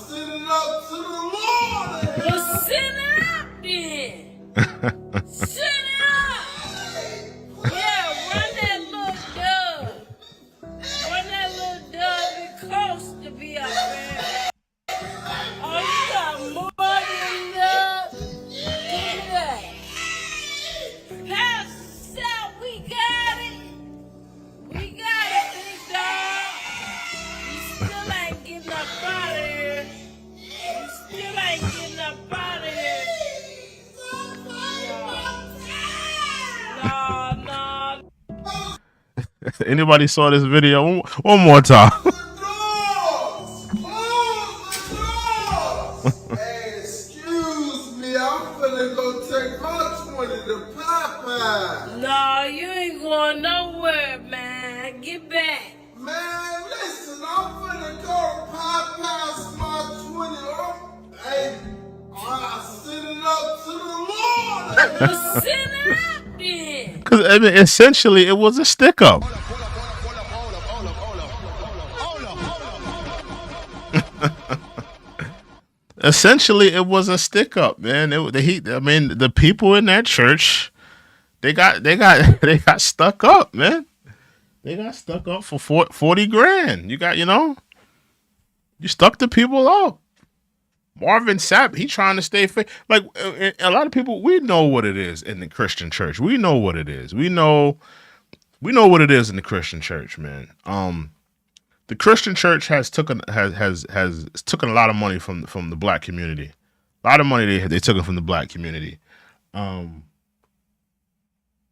send it up to the Lord. Well, send it up then. Send it up. Yeah, run that little dove. Run that little dove. Be close to be up there. Oh, you got more than enough. Get that. Pass out. We got it. We got it, big dog. You still ain't getting up out of here. You still ain't getting up out of here. No. Anybody saw this video? One more time. Hey, excuse me, I'm finna go take my 20 to Popeye. No, you ain't going nowhere, man. Get back. Man, listen, I'm finna go to Popeye's my 20. Oh, hey, I send it up to the Lord. Well, send it up then. Because I mean, essentially, it was a stick up. Essentially, it was a stick up, man. The people in that church, they got stuck up, man. They got stuck up for 40 grand. You stuck the people up. Marvin Sapp, he trying to stay faith. Like a lot of people, we know what it is in the Christian church. We know what it is. We know what it is in the Christian church, man. The Christian church has taken a lot of money from the black community. A lot of money they took it from the black community.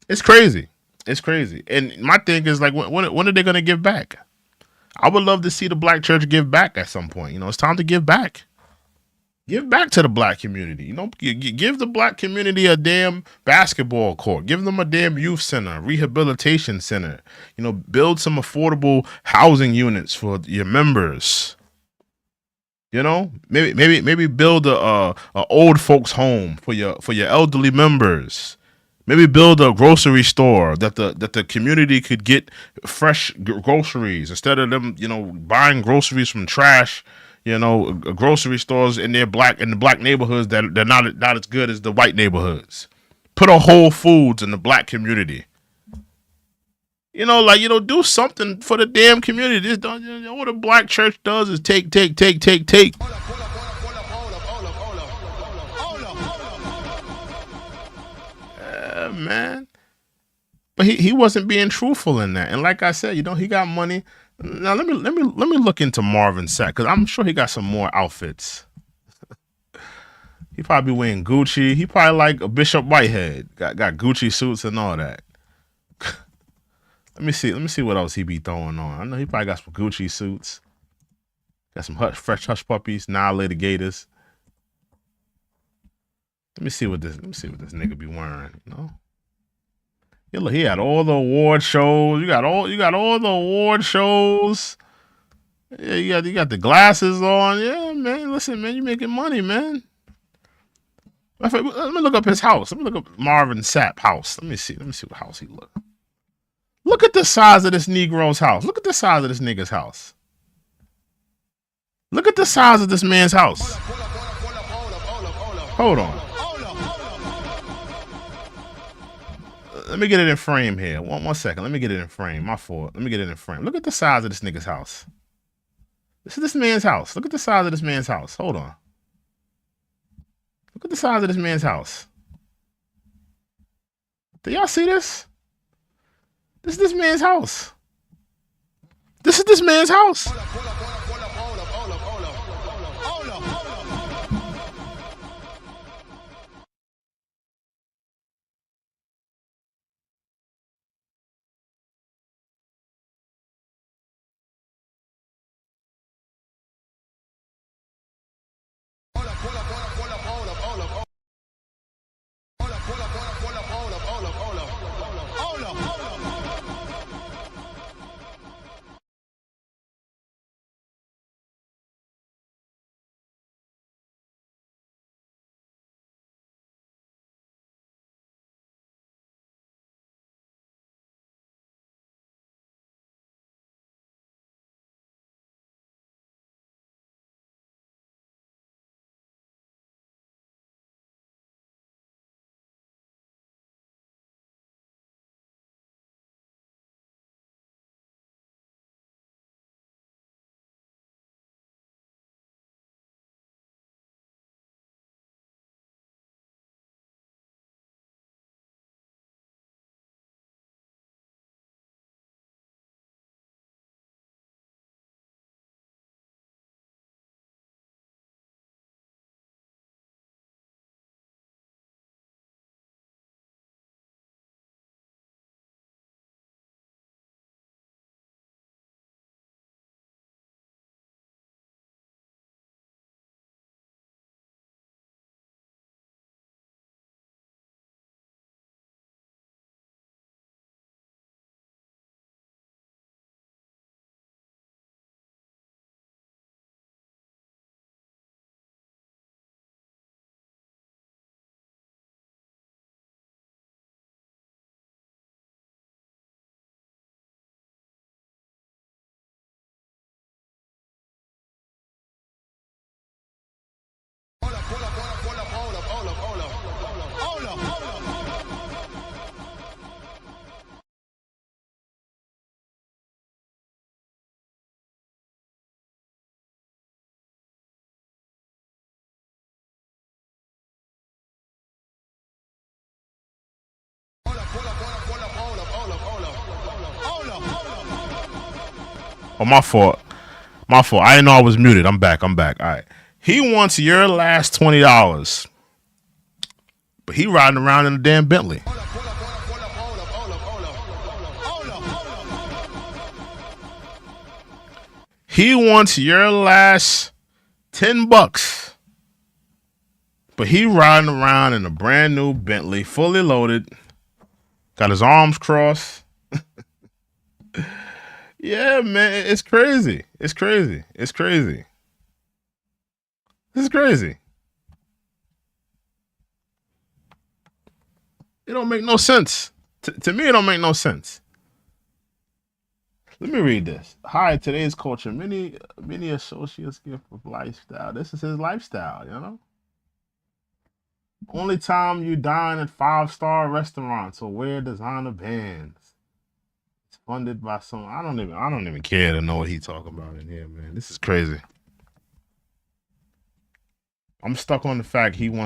It's crazy. It's crazy. And my thing is like, when are they going to give back? I would love to see the black church give back at some point. It's time to give back. Give back to the black community. Give the black community a damn basketball court. Give them a damn youth center, rehabilitation center. Build some affordable housing units for your members. Maybe build a old folks home for your elderly members. Maybe build a grocery store that the community could get fresh groceries instead of them, buying groceries from trash. Grocery stores in the black neighborhoods that they're not as good as the white neighborhoods. Put a Whole Foods in the black community. Do something for the damn community. Just don't, what the black church does is take. Man. But he wasn't being truthful in that. And like I said, he got money. Now let me look into Marvin Sapp, because I'm sure he got some more outfits. He probably wearing Gucci. He probably like a Bishop Whitehead. Got Gucci suits and all that. Let me see what else he be throwing on. I know he probably got some Gucci suits. Got some fresh hush puppies, annihilated gators. Let me see what this nigga be wearing, Yeah, look, he had all the award shows. You got all the award shows. Yeah, you got the glasses on. Yeah, man. Listen, man, you making money, man. Let me look up his house. Let me look up Marvin Sapp house. Let me see what house he look. Look at the size of this Negro's house. Look at the size of this nigga's house. Look at the size of this man's house. Hold on. Let me get it in frame here. One second. Let me get it in frame. My fault. Let me get it in frame. Look at the size of this nigga's house. This is this man's house. Look at the size of this man's house. Hold on. Look at the size of this man's house. Do y'all see this? This is this man's house. This is this man's house. Oh, my fault. My fault. I didn't know I was muted. I'm back. All right. He wants your last $20, but he riding around in a damn Bentley. He wants your last $10, but he riding around in a brand new Bentley, fully loaded, got his arms crossed. Yeah, man, it's crazy. It's crazy. It's crazy. This is crazy. It don't make no sense. To me, it don't make no sense. Let me read this. Hi, today's culture. Many associates gift of lifestyle. This is his lifestyle, you know? Only time you dine at 5-star restaurants or wear designer bands. It's funded by some. I don't even care to know what he talking about in here, man. This is crazy. I'm stuck on the fact hold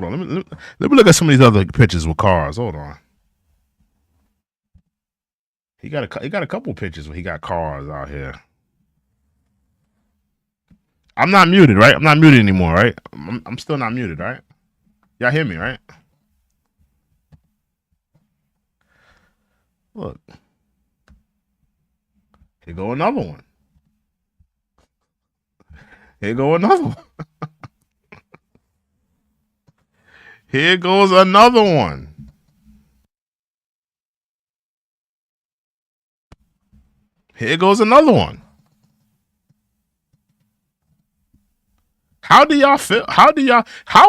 on. Let me look at some of these other pictures with cars. Hold on. He got a couple pictures where he got cars out here. I'm not muted, right? I'm not muted anymore, right? I'm still not muted, right? Y'all hear me, right? Look. Here go another one. Here go another one. Here goes another one. Here goes another one. How do y'all feel? How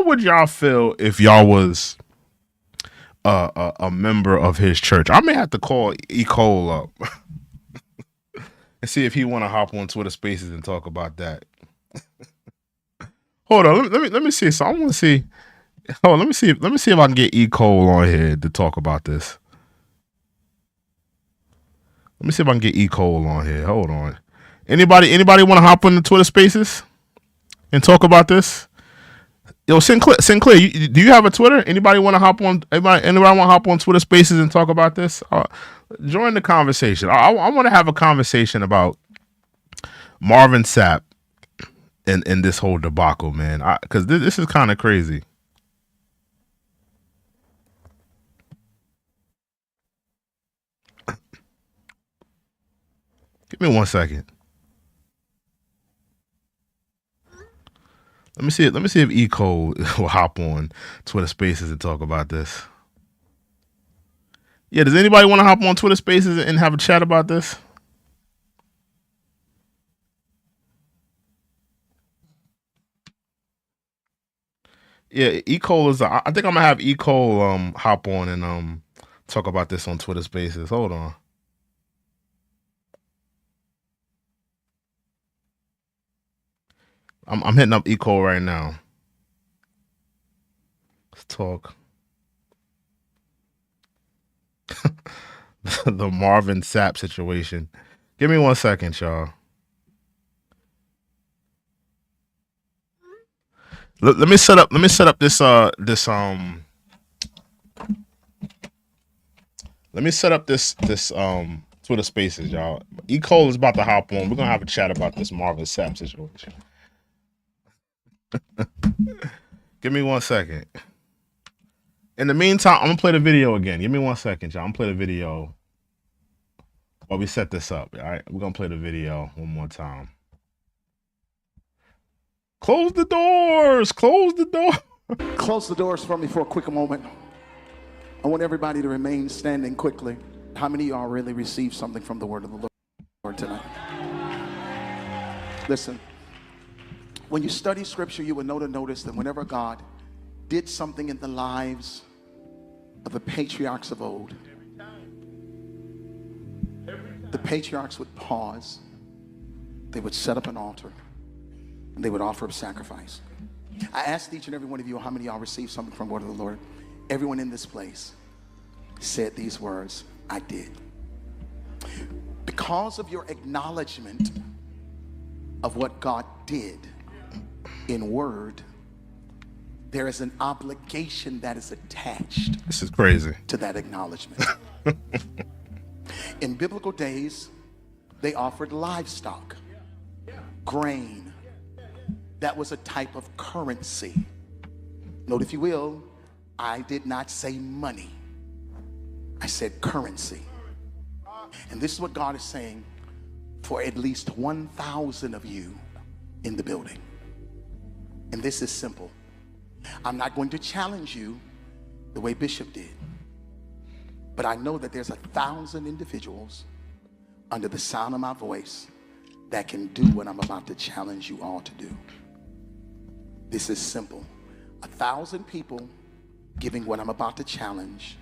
would y'all feel if y'all was a member of his church? I may have to call E. Cole up and see if he want to hop on Twitter Spaces and talk about that. Hold on, let me see. So I want to see. Let me see if I can get E. Cole on here to talk about this. Let me see if I can get E. Cole on here. Hold on. Anybody want to hop on the Twitter Spaces and talk about this? Yo, Sinclair, do you have a Twitter? Anybody want to hop on? Anybody want to hop on Twitter Spaces and talk about this? Join the conversation. I want to have a conversation about Marvin Sapp and this whole debacle, man. Because this is kind of crazy. Give me 1 second. Let me see if E. Cole will hop on Twitter Spaces and talk about this. Yeah, does anybody want to hop on Twitter Spaces and have a chat about this? Yeah, E. Cole is. I think I'm gonna have E. Cole hop on and talk about this on Twitter Spaces. Hold on. I'm hitting up E. Cole right now. Let's talk. The Marvin Sapp situation. Give me 1 second, y'all. Let me set up this Let me set up this Twitter Spaces, y'all. E. Cole is about to hop on. We're gonna have a chat about this Marvin Sapp situation. Give me 1 second. In the meantime, I'm gonna play the video again. Give me 1 second, y'all. I'm gonna play the video while we set this up. All right, we're gonna play the video one more time. Close the doors. Close the door. Close the doors for me for a quick moment. I want everybody to remain standing quickly. How many of y'all really received something from the word of the Lord tonight? Listen, when you study scripture, you will notice that whenever God did something in the lives of the patriarchs of old, the patriarchs would pause, they would set up an altar, and they would offer up sacrifice. I asked each and every one of you how many of y'all received something from the word of the Lord. Everyone in this place said these words: I did. Because of your acknowledgement of what God did in word, there is an obligation that is attached. This is crazy. To that acknowledgement. In biblical days, They offered livestock, grain. That was a type of currency. Note, if you will, I did not say money. I said currency. And this is what God is saying for at least 1,000 of you in the building. And this is simple. I'm not going to challenge you the way Bishop did. But I know that there's 1,000 individuals under the sound of my voice that can do what I'm about to challenge you all to do. This is simple. 1,000 people giving what I'm about to challenge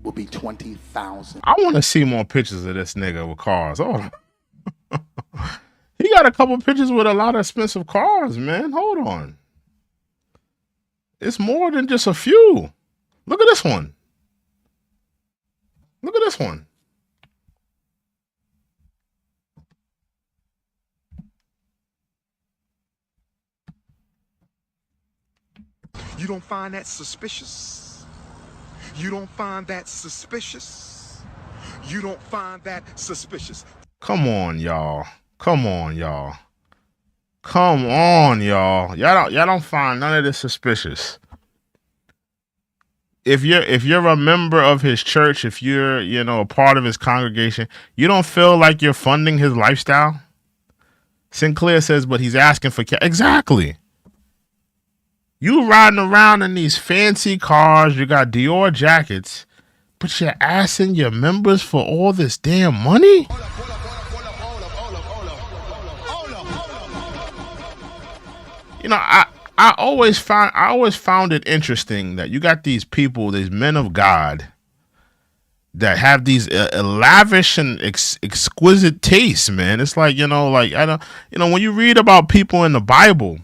will be 20,000. I want to see more pictures of this nigga with cars. Hold on. He got a couple pictures with a lot of expensive cars, man. Hold on. It's more than just a few. Look at this one. Look at this one. You don't find that suspicious? You don't find that suspicious? You don't find that suspicious? Come on, y'all. Come on, y'all. Come on, y'all. Y'all don't find none of this suspicious. If you're a member of his church, if you're, a part of his congregation, you don't feel like you're funding his lifestyle? Sinclair says, but he's asking for cash. Exactly. You riding around in these fancy cars, you got Dior jackets, but you're asking your members for all this damn money? I always found it interesting that you got these people, these men of God, that have these lavish and exquisite tastes, man. It's like, when you read about people in the Bible,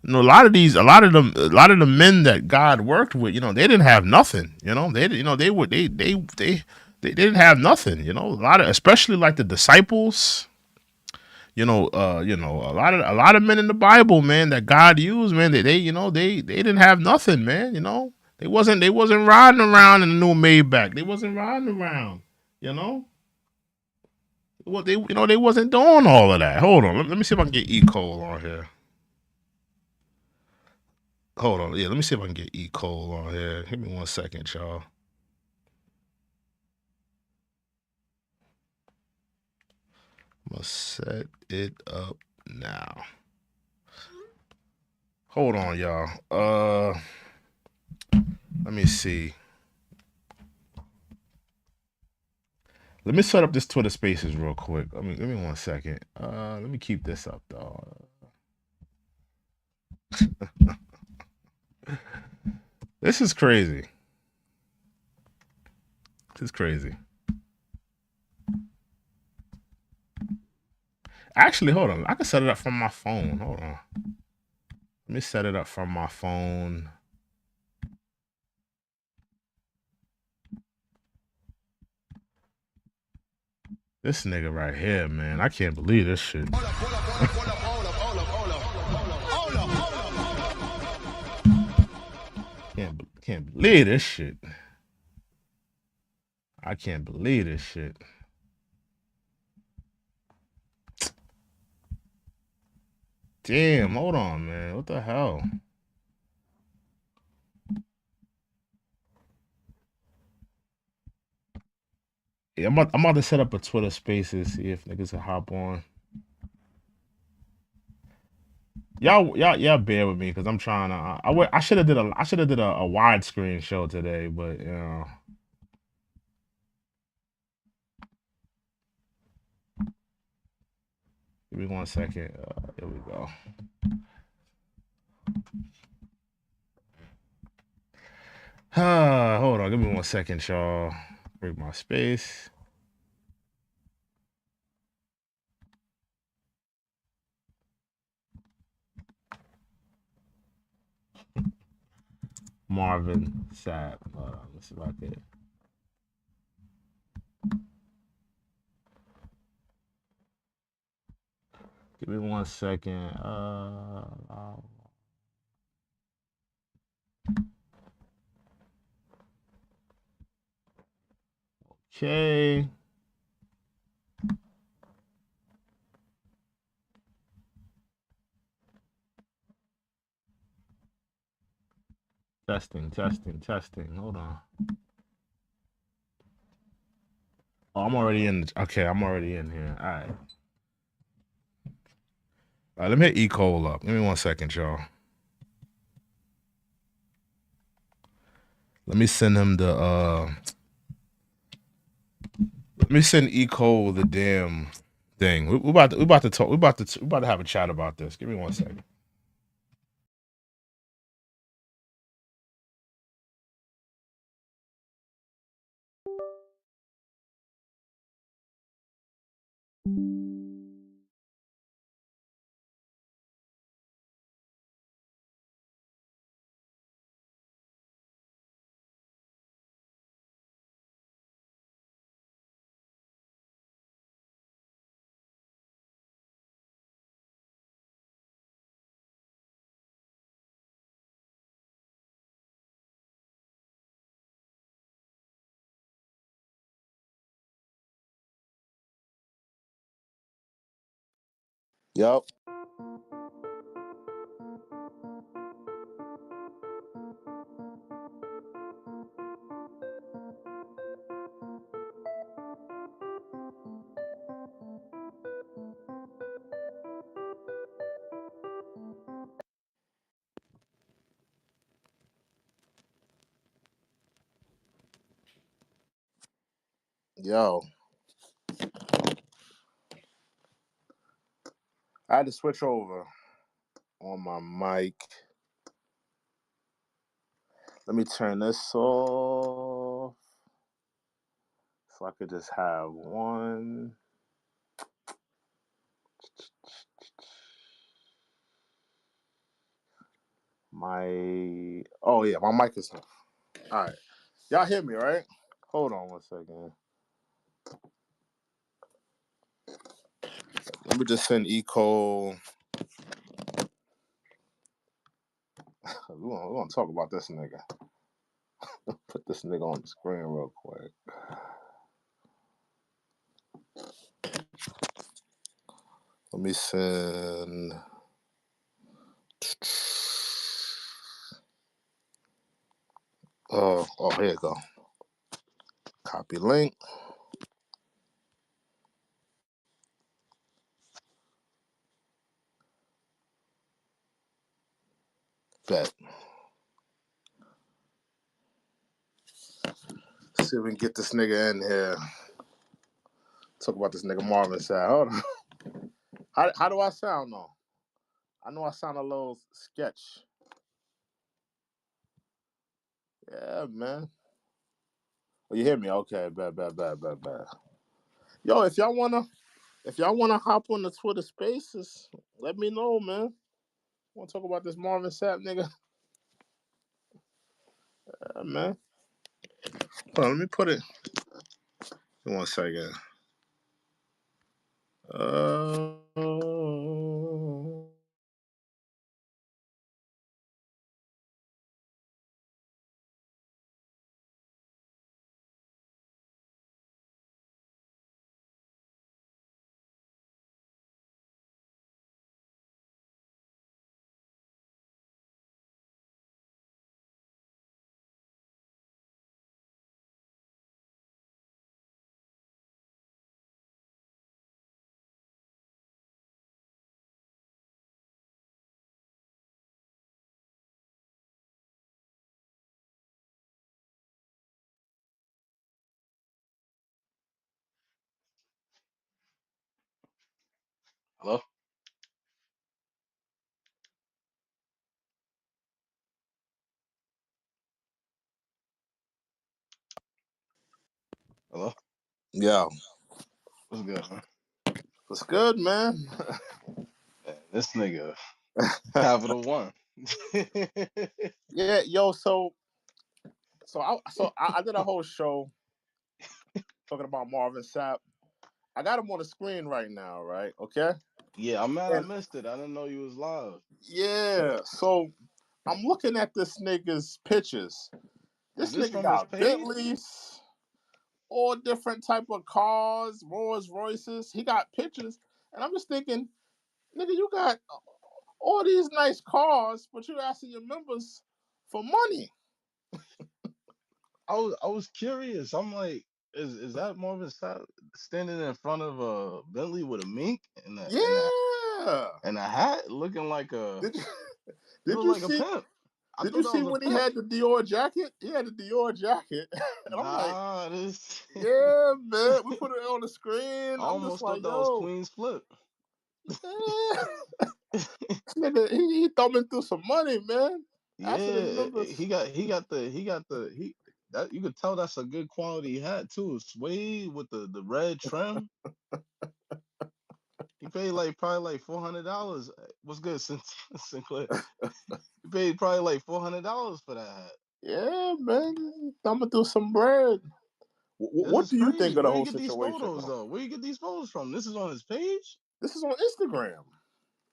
a lot of the men that God worked with, they didn't have nothing. They didn't have nothing. A lot of, especially like the disciples. A lot of men in the Bible, man, that God used, man, they didn't have nothing, man. They wasn't riding around in a new Maybach. They wasn't riding around, Well, they wasn't doing all of that. Hold on, let me see if I can get E. Cole on here. Hold on, yeah, let me see if I can get E. Cole on here. Give me 1 second, y'all. I'm gonna set it up now. Hold on, y'all. Let me see. Let me set up this Twitter Spaces real quick. Give me 1 second. Let me keep this up, though. This is crazy. This is crazy. Actually, hold on. I can set it up from my phone. Hold on. Let me set it up from my phone. This nigga right here, man. I can't believe this shit. Can't believe this shit. I can't believe this shit. Damn, hold on, man. What the hell? Yeah, I'm about to set up a Twitter Spaces, see if niggas can hop on. Y'all bear with me because I'm trying to. I should have did a widescreen show today, but Give me 1 second. Here we go. Hold on. Give me 1 second, y'all. Break my space. Marvin Sapp. Let's see if I can. Give me 1 second. Okay. Testing, testing, testing. Hold on. Oh, I'm already in. Okay, I'm already in here. All right. Let me hit E. Cole up. Give me 1 second, y'all. Let me send him the. Let me send E. Cole the damn thing. We about to talk. We about to have a chat about this. Give me 1 second. Yup. Yo, I had to switch over on my mic. Let me turn this off so I could just have one. My yeah, my mic is off. All right, y'all hear me, right? Hold on 1 second. Let me just send E. Cole. We want to talk about this nigga. Put this nigga on the screen real quick. Let me send. Here you go. Copy link. Bet. See if we can get this nigga in here. Talk about this nigga Marvin Sapp. Hold on. How do I sound though? I know I sound a little sketch. Yeah, man. Oh, you hear me? Okay, bad. Yo, if y'all wanna hop on the Twitter Spaces, let me know, man. Want to talk about this Marvin Sapp nigga? Yeah, man. Hold on, let me put it. 1 second. Hello? Hello? Yeah. What's good, man? What's good, man? Man, this nigga, Capital One. Yeah, yo, so I did a whole show talking about Marvin Sapp. I got him on the screen right now, right? Okay? Yeah, I'm mad I And missed it. I didn't know you was live. yeah, so I'm looking at this nigga's pictures. Is This this nigga from his got page? Bentleys, all different type of cars, Rolls Royces. He got pictures, and I'm just thinking, nigga, you got all these nice cars, but you asking your members for money. I was curious. I'm like, is that Marvin Sapp standing in front of a Bentley with a mink and Yeah. a hat, looking like a Did you he did looked you like a see pimp. I did you thought that see was a when he pimp. had the Dior jacket? He had the Dior jacket. And I'm like, Nah, this yeah, man. We put it on the screen. I I'm just almost like, thought that was yo, Queen's Flip. yeah. Nigga, he thumbing through some money, man. That's what Yeah, remembers. he that you could tell that's a good quality hat too. Suede with the red trim. He paid like probably like $400. What's good, Sinclair? He paid probably like $400 for that hat. Yeah, man. Thumbing through some bread. This What is do you think crazy. of the Where you whole get these situation, photos though? though? Where you get these photos from? This is on his page. This is on Instagram.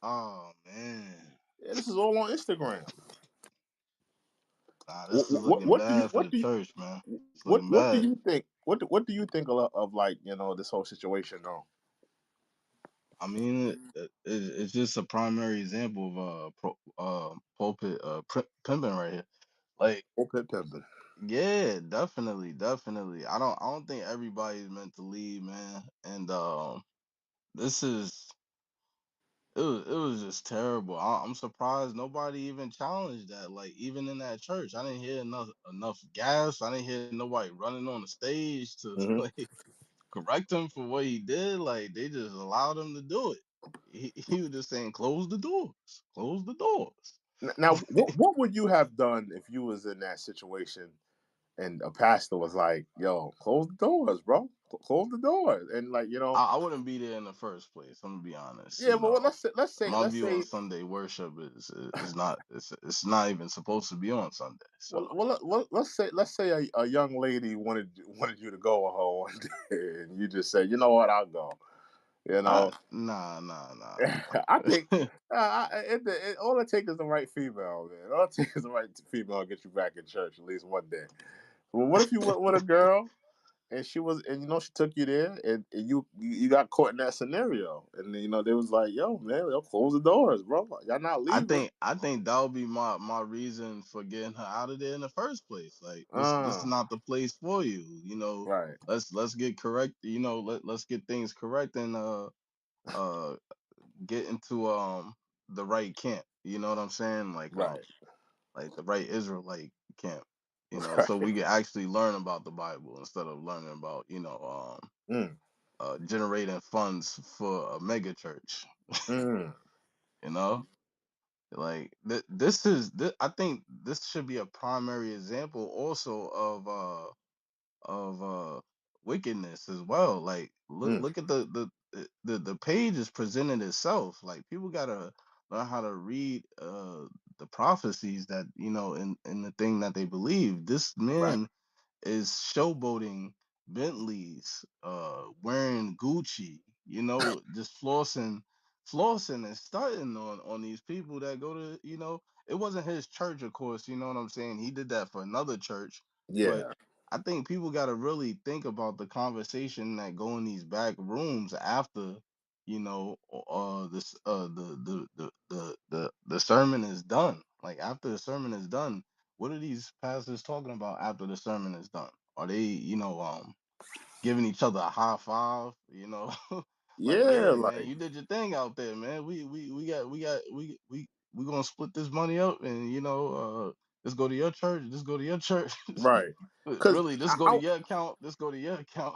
Oh man, Yeah, this is all on Instagram. nah, this is looking bad for the church, man. It's looking what do bad. you think? What do you think of like this whole situation, though? I mean, it's just a primary example of pulpit pimping right here. Like, Okay, Pimpin. yeah, definitely, definitely. I don't think everybody's meant to lead, man. And this is it was just terrible. I'm surprised nobody even challenged that. Like, even in that church, I didn't hear enough gas. I didn't hear nobody running on the stage to Hmm. like correct him for what he did. Like, they just allowed him to do it. He was just saying, "Close the doors, close the doors." Now, what would you have done if you was in that situation and a pastor was like, "Yo, close the doors, bro. Close the doors," and like I wouldn't be there in the first place. I'm gonna be honest. yeah, but My let's view on say Sunday worship is not it's not even supposed to be on Sunday. So let's say a young lady wanted you to go with her one day, and you just said, you know what, I'll go. You know, nah. I think all it takes is the right female, man. All it takes is the right female to get you back in church at least one day. Well, what if you went with a girl and she took you there and you got caught in that scenario and they was like, yo, man, they'll close the doors, bro. Y'all not leaving. I think that would be my reason for getting her out of there in the first place. Like, this is Ah, not the place for you. right, Let's get correct. Let's get things correct and uh get into the right camp. You know what I'm saying? right, Like the right Israelite camp. So right. we can actually learn about the Bible instead of learning about Mm, generating funds for a mega church. mm, You know, like I think this should be a primary example also of wickedness as well. Like, mm. look at the page is presented itself. Like, people gotta learn how to read the prophecies that in the thing that they believe. This Right. man is showboating Bentleys, wearing Gucci, just flossing and stunting on these people that go to, it wasn't his church, of course, you know what I'm saying? He did that for another church, but Yeah. I think people got to really think about the conversation that go in these back rooms after, this the sermon is done. Like, after the sermon is done, what are these pastors talking about after the sermon is done? Are they, giving each other a high five? Like, Yeah. yeah, man, Like, you did your thing out there, man. We gonna split this money up, and let's go to your church. Let's go to your church. right. Because Really, let's go to your account. Let's go to your account.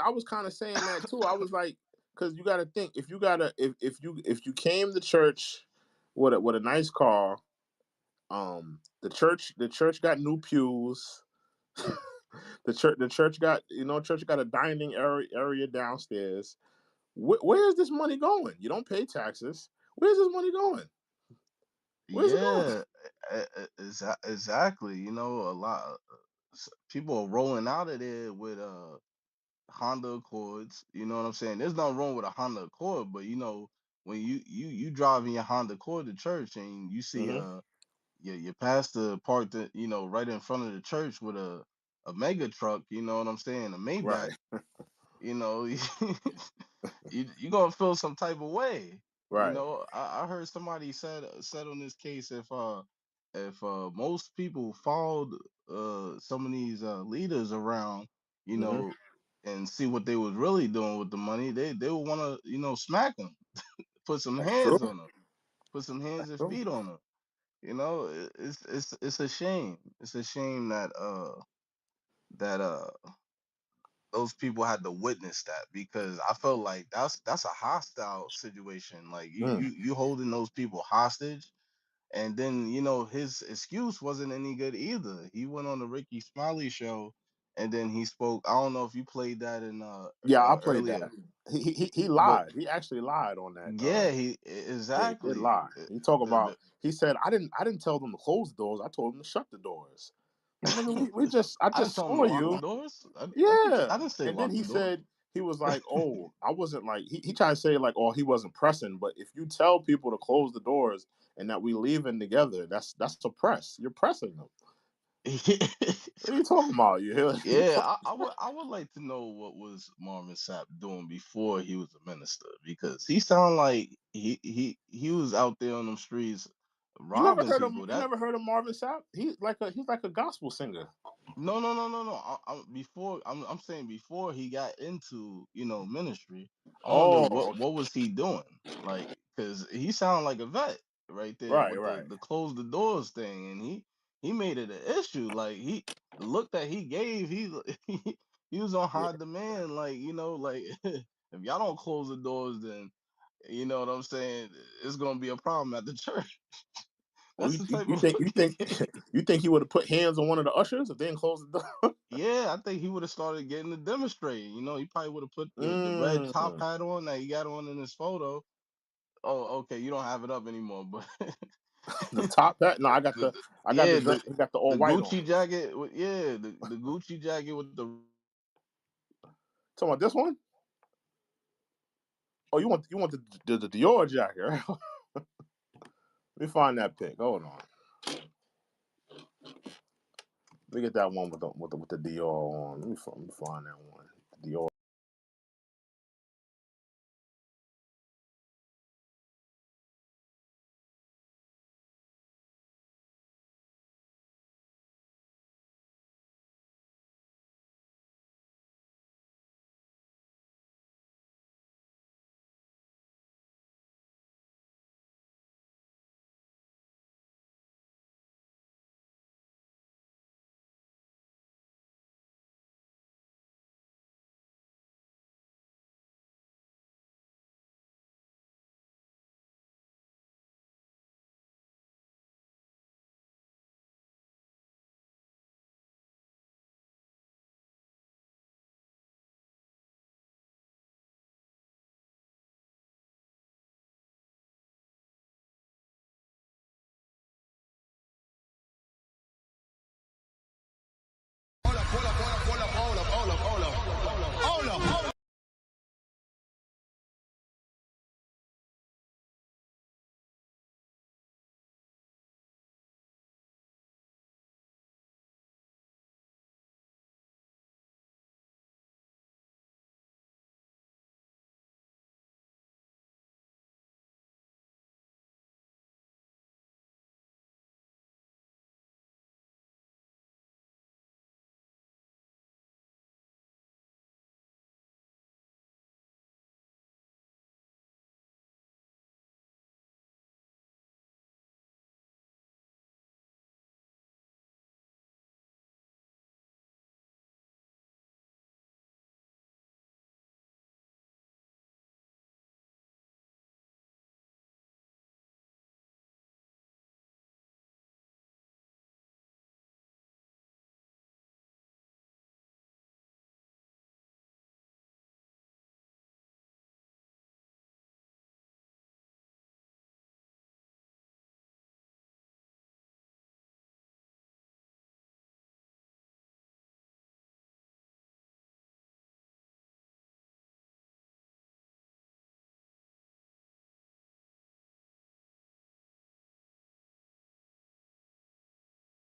I was kind of saying that too. I was like, because you got to think if you gotta if you came to church with a nice car, the church got new pews. The church got church got a dining area downstairs. Where is this money going? You don't pay taxes. Where's this money going? Where's it going? Yeah, exactly. A lot people are rolling out of there with Honda Accords. You know what I'm saying? There's nothing wrong with a Honda Accord, but when you driving your Honda Accord to church and you see Hmm. your pastor parked right in front of the church with a mega truck, you know what I'm saying, a Maybach, Right. you know, you gonna feel some type of way. Right. I heard somebody said on this case, if most people followed some of these leaders around, you Hmm. know, and see what they was really doing with the money, they would want to, smack them, put some That's true. hands on them, put some hands That's and true. feet on them. It's a shame. It's a shame that those people had to witness that, because I felt like that's a hostile situation. Like Mm. you holding those people hostage, and then his excuse wasn't any good either. He went on the Ricky Smiley show, and then he spoke. I don't know if you played that in Yeah, I played earlier, that. He but lied. He actually lied on that. yeah, Yeah, he did exactly. lie. He talk about. The He said, "I didn't tell them to close the doors. I told them to shut the doors." Like, nigga, I I didn't just tell him to saw lock the you. doors. Yeah. I didn't say And then lock he the doors. said he was like, "Oh, I wasn't like." He tried to say like, "Oh, he wasn't pressing." But if you tell people to close the doors and that we leaving together, that's a press. You're pressing them. What are you talking about? You Yeah, I would like to know what was Marvin Sapp doing before he was a minister, because he sounded like he was out there on them streets you never robbing heard of people. you That never heard of Marvin Sapp? He's like a gospel singer. No, no, no, no, no. I'm saying before he got into ministry. I wonder Oh, what was he doing? Like, because he sounded like a vet right there right, with right. the close the doors thing, and he made it an issue. Like, the look that he gave, he was on Yeah. high demand. Like, like if y'all don't close the doors, then you know what I'm saying, it's gonna be a problem at the church. Oh, That's you, the you, type you of think you think you think he would have put hands on one of the ushers if they didn't close the door? Yeah, I think he would have started getting to demonstrate. He probably would have put the red top Mm, hat on that he got on in his photo. Oh, okay, you don't have it up anymore, but the top hat? No, I got yeah, the dress. He got the all the white on. Gucci jacket. Yeah, the Gucci jacket with the Talking about this one? Oh, you want the Dior jacket? Right? Let me find that pic. Hold on. Let me get that one with the Dior on. Let me find that one. Dior.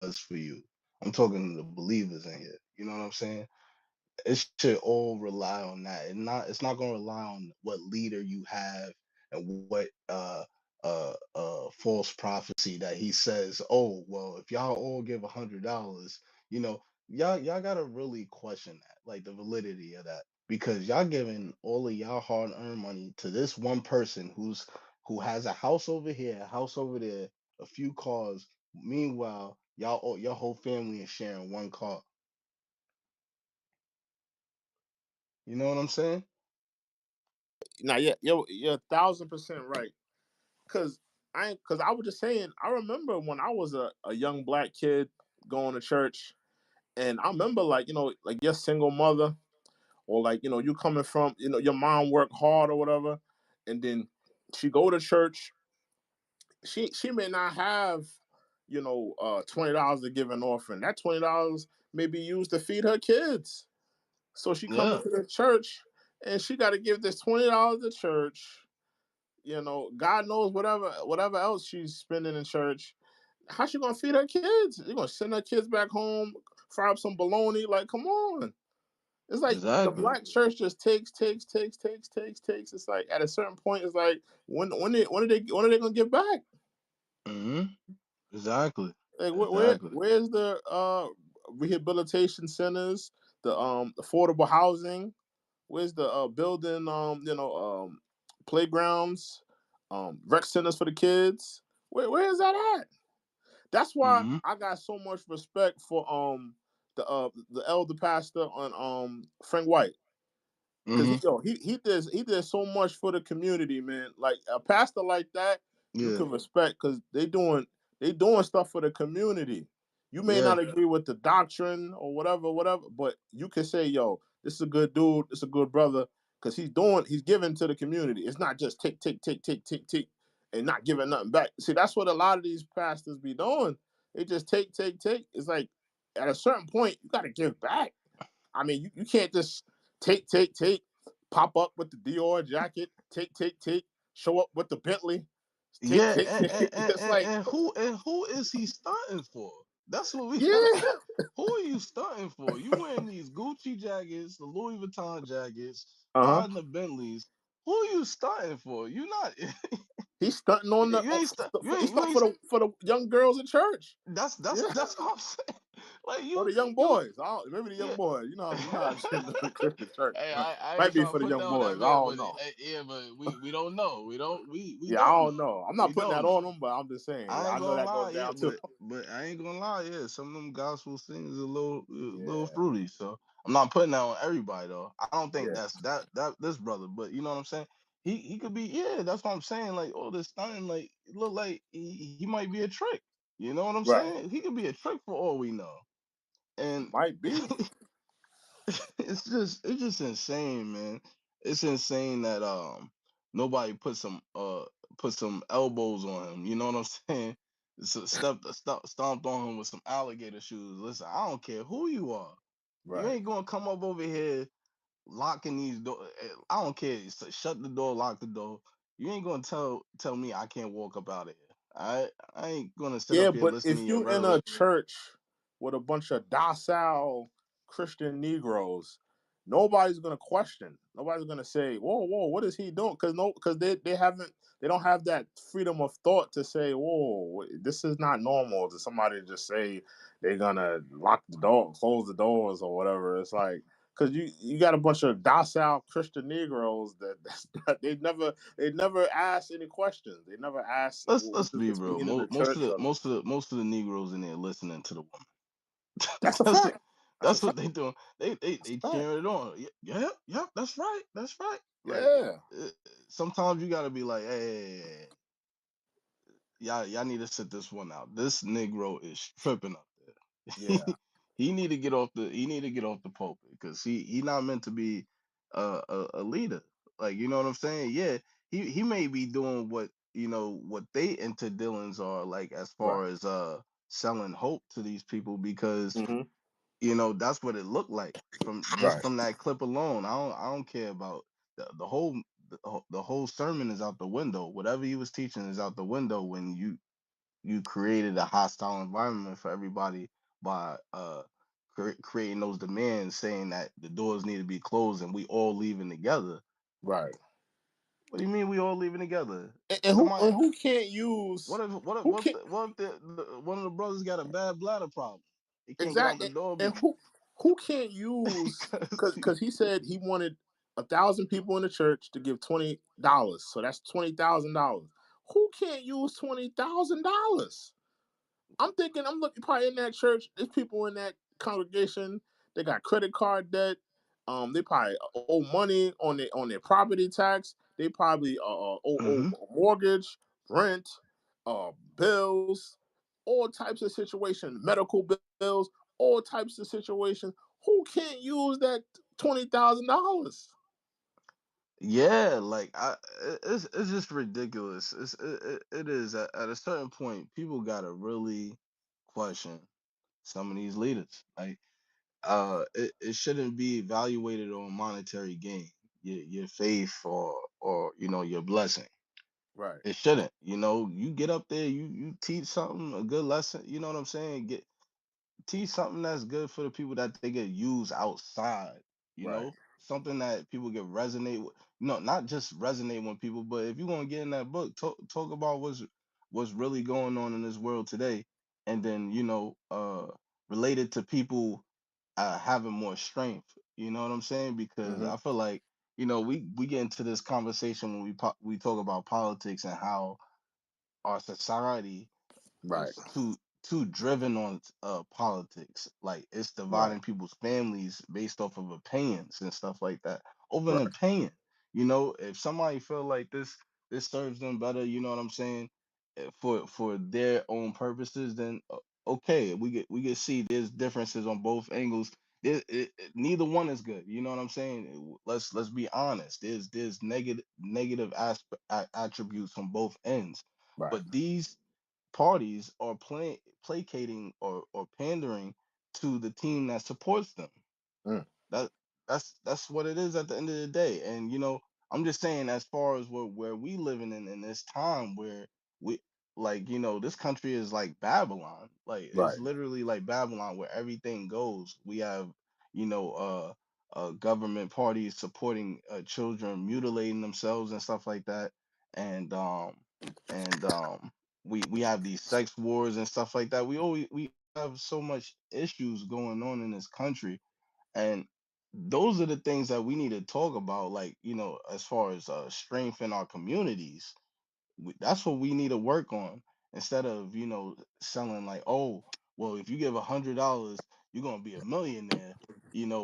us for you. I'm talking to the believers in here. You know what I'm saying? It should all rely on that, and it's not going to rely on what leader you have and what false prophecy that he says, oh well, if y'all all give $100, you know, y'all gotta really question that, like the validity of that, because y'all giving all of y'all hard-earned money to this one person who has a house over here, a house over there, a few cars. Meanwhile, your whole family is sharing one car. You know what I'm saying? Now, yeah, you're 1,000% right. Cause I was just saying, I remember when I was a young black kid going to church, and I remember like, like your single mother, or like, you coming from, your mom worked hard or whatever, and then she go to church. She may not have, $20 to give an offering. That $20 may be used to feed her kids. So she coming Yeah, to the church, and she got to give this $20 to church. God knows whatever else she's spending in church. How's she gonna feed her kids? You're gonna send her kids back home, fry up some bologna? Like, come on. It's like the exactly. black church just takes. It's like at a certain point, it's like when are they gonna give back? Hmm. Exactly. Like Exactly. where's the rehabilitation centers, the affordable housing? Where's the building playgrounds, rec centers for the kids? Where is that at? That's why Hmm. I got so much respect for the elder pastor on Frank White. Cause Hmm. he did so much for the community, man. Like a pastor like that, you Yeah. can respect because they doing stuff for the community. You may Yeah. not agree with the doctrine or whatever, but you can say, "Yo, this is a good dude. This is a good brother," because he's giving to the community. It's not just take, and not giving nothing back. See, that's what a lot of these pastors be doing. They just take. It's like at a certain point, you got to give back. I mean, you can't just take, pop up with the Dior jacket, take, show up with the Bentley, take, Yeah, take, take. It's like, and who is he starting for? That's what we gotta yeah, ask. Who are you starting for? You wearing these Gucci jackets, the Louis Vuitton jackets, uh huh. riding the Bentleys. Who are you starting for? You not He's stunting on the, you ain't stu- he's you stuck ain't for the young girls in church. Yeah, that's what I'm saying. Like or the young you boys. Maybe the young yeah. boys. You know how it is in the Christian church. Hey, I Might ain't be trying to for the put young down that boys. I man, don't but know. yeah, but we don't know. We Yeah, I don't don't know. know. I'm We not putting don't that know. on them, but I'm just saying. I ain't I know gonna that lie, goes yeah, down too. but I ain't gonna lie, yeah. Some of them gospel singers a little Yeah, fruity. So I'm not putting that on everybody though. I don't think yeah, that's that this brother, but you know what I'm saying. He could be, yeah. That's what I'm saying. Like all this stunning, like it look like he might be a trick. You know what I'm right. saying? He could be a trick for all we know. And Might be. it's just insane, man. It's insane that nobody put some elbows on him. You know what I'm saying? So stomped on him with some alligator shoes. Listen, I don't care who you are. You Right. ain't gonna come up over here locking these doors. I don't care. Shut the door, lock the door. You ain't gonna tell me I can't walk up out of here. I ain't gonna sit Yeah, up here but listening if to your you in a rhetoric. church with a bunch of docile Christian Negroes, nobody's gonna question. Nobody's gonna say, "Whoa, whoa, what is he doing?" Because they don't have that freedom of thought to say, "Whoa, this is not normal." To somebody just say they're gonna lock the door, close the doors, or whatever. It's like because you got a bunch of docile Christian Negroes they never ask any questions. They never ask, Let's what does be this real. mean in the Most of church? the Or, most of the Negroes in there listening to the woman. that's a that's what fact. That's a that's what fact. they doing. That's They a fact. cheering it on. Yeah, yeah, that's right. That's right. Like Yeah. uh, sometimes you gotta be like, hey, y'all need to sit this one out. This Negro is tripping up there. Yeah. He need to get off the pulpit because he not meant to be a leader. Like you know what I'm saying? Yeah, he may be doing what what they into dealings are like as Right. far as selling hope to these people because Hmm. that's what it looked like from just Right. from that clip alone. I don't care about the whole sermon is out the window. Whatever he was teaching is out the window when you created a hostile environment for everybody by creating those demands saying that the doors need to be closed and we all leaving together. Right. What do you mean we all leaving together? And Somebody, who can't use who can't what if one of the brothers got a bad bladder problem? He can't get out the exactly door and because who can't use because he said he wanted 1,000 people in the church to give $20, so that's $20,000. Who can't use $20,000? I'm thinking, I'm looking probably in that church. There's people in that congregation. They got credit card debt. They probably owe money on their property tax. They probably owe hmm mortgage, rent, bills, all types of situations, medical bills, all types of situations. Who can't use that $20,000? yeah, like it's just ridiculous. It is at a certain point, people gotta really question some of these leaders. Like it shouldn't be evaluated on monetary gain, your faith or your blessing. Right, It shouldn't. You get up there, you teach something, a good lesson. You know what I'm saying? Teach something that's good for the people that they get used outside, right, something that people get resonate with. No, not just resonate with people, but if you're gonna get in that book, talk about what's really going on in this world today, and then related to people having more strength. You know what I'm saying? Because hmm I feel like we get into this conversation when we talk about politics and how our society right, is too driven on politics. Like it's right, dividing people's families based off of opinions and stuff like that. Over an right, opinion, if somebody feel like this serves them better, you know what I'm saying, for their own purposes, then okay, we get see there's differences on both angles. Neither one is good. You know what I'm saying? Let's be honest. There's negative attributes on both ends, right. but these parties are placating or pandering to the team that supports them. Mm, That that's what it is at the end of the day. And I'm just saying, as far as where we living in this time where we like this country is like Babylon. Like it's right, literally like Babylon where everything goes. We have you know government parties supporting children mutilating themselves and stuff like that. And we have these sex wars and stuff like that. We have so much issues going on in this country, and those are the things that we need to talk about, like as far as strength in our communities. That's what we need to work on, instead of selling like, oh, well, if you give $100 you're gonna be a millionaire,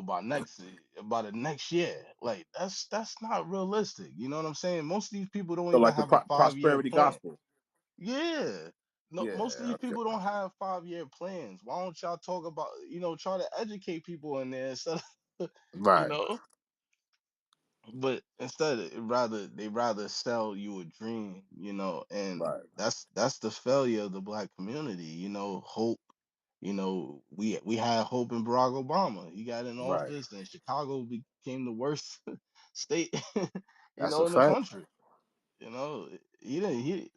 by the next year. Like that's not realistic. You know what I'm saying? Most of these people don't so even like the have a 5-year prosperity plan. gospel. Yeah. No, Yeah. most of these Okay. people don't have 5-year plans. Why don't y'all talk about, try to educate people in there instead of, you Right. know, but instead they rather sell you a dream, and Right. that's the failure of the black community. Hope. We had hope in Barack Obama. He got in Right. office and Chicago became the worst state, That's a in the fact. country. He didn't.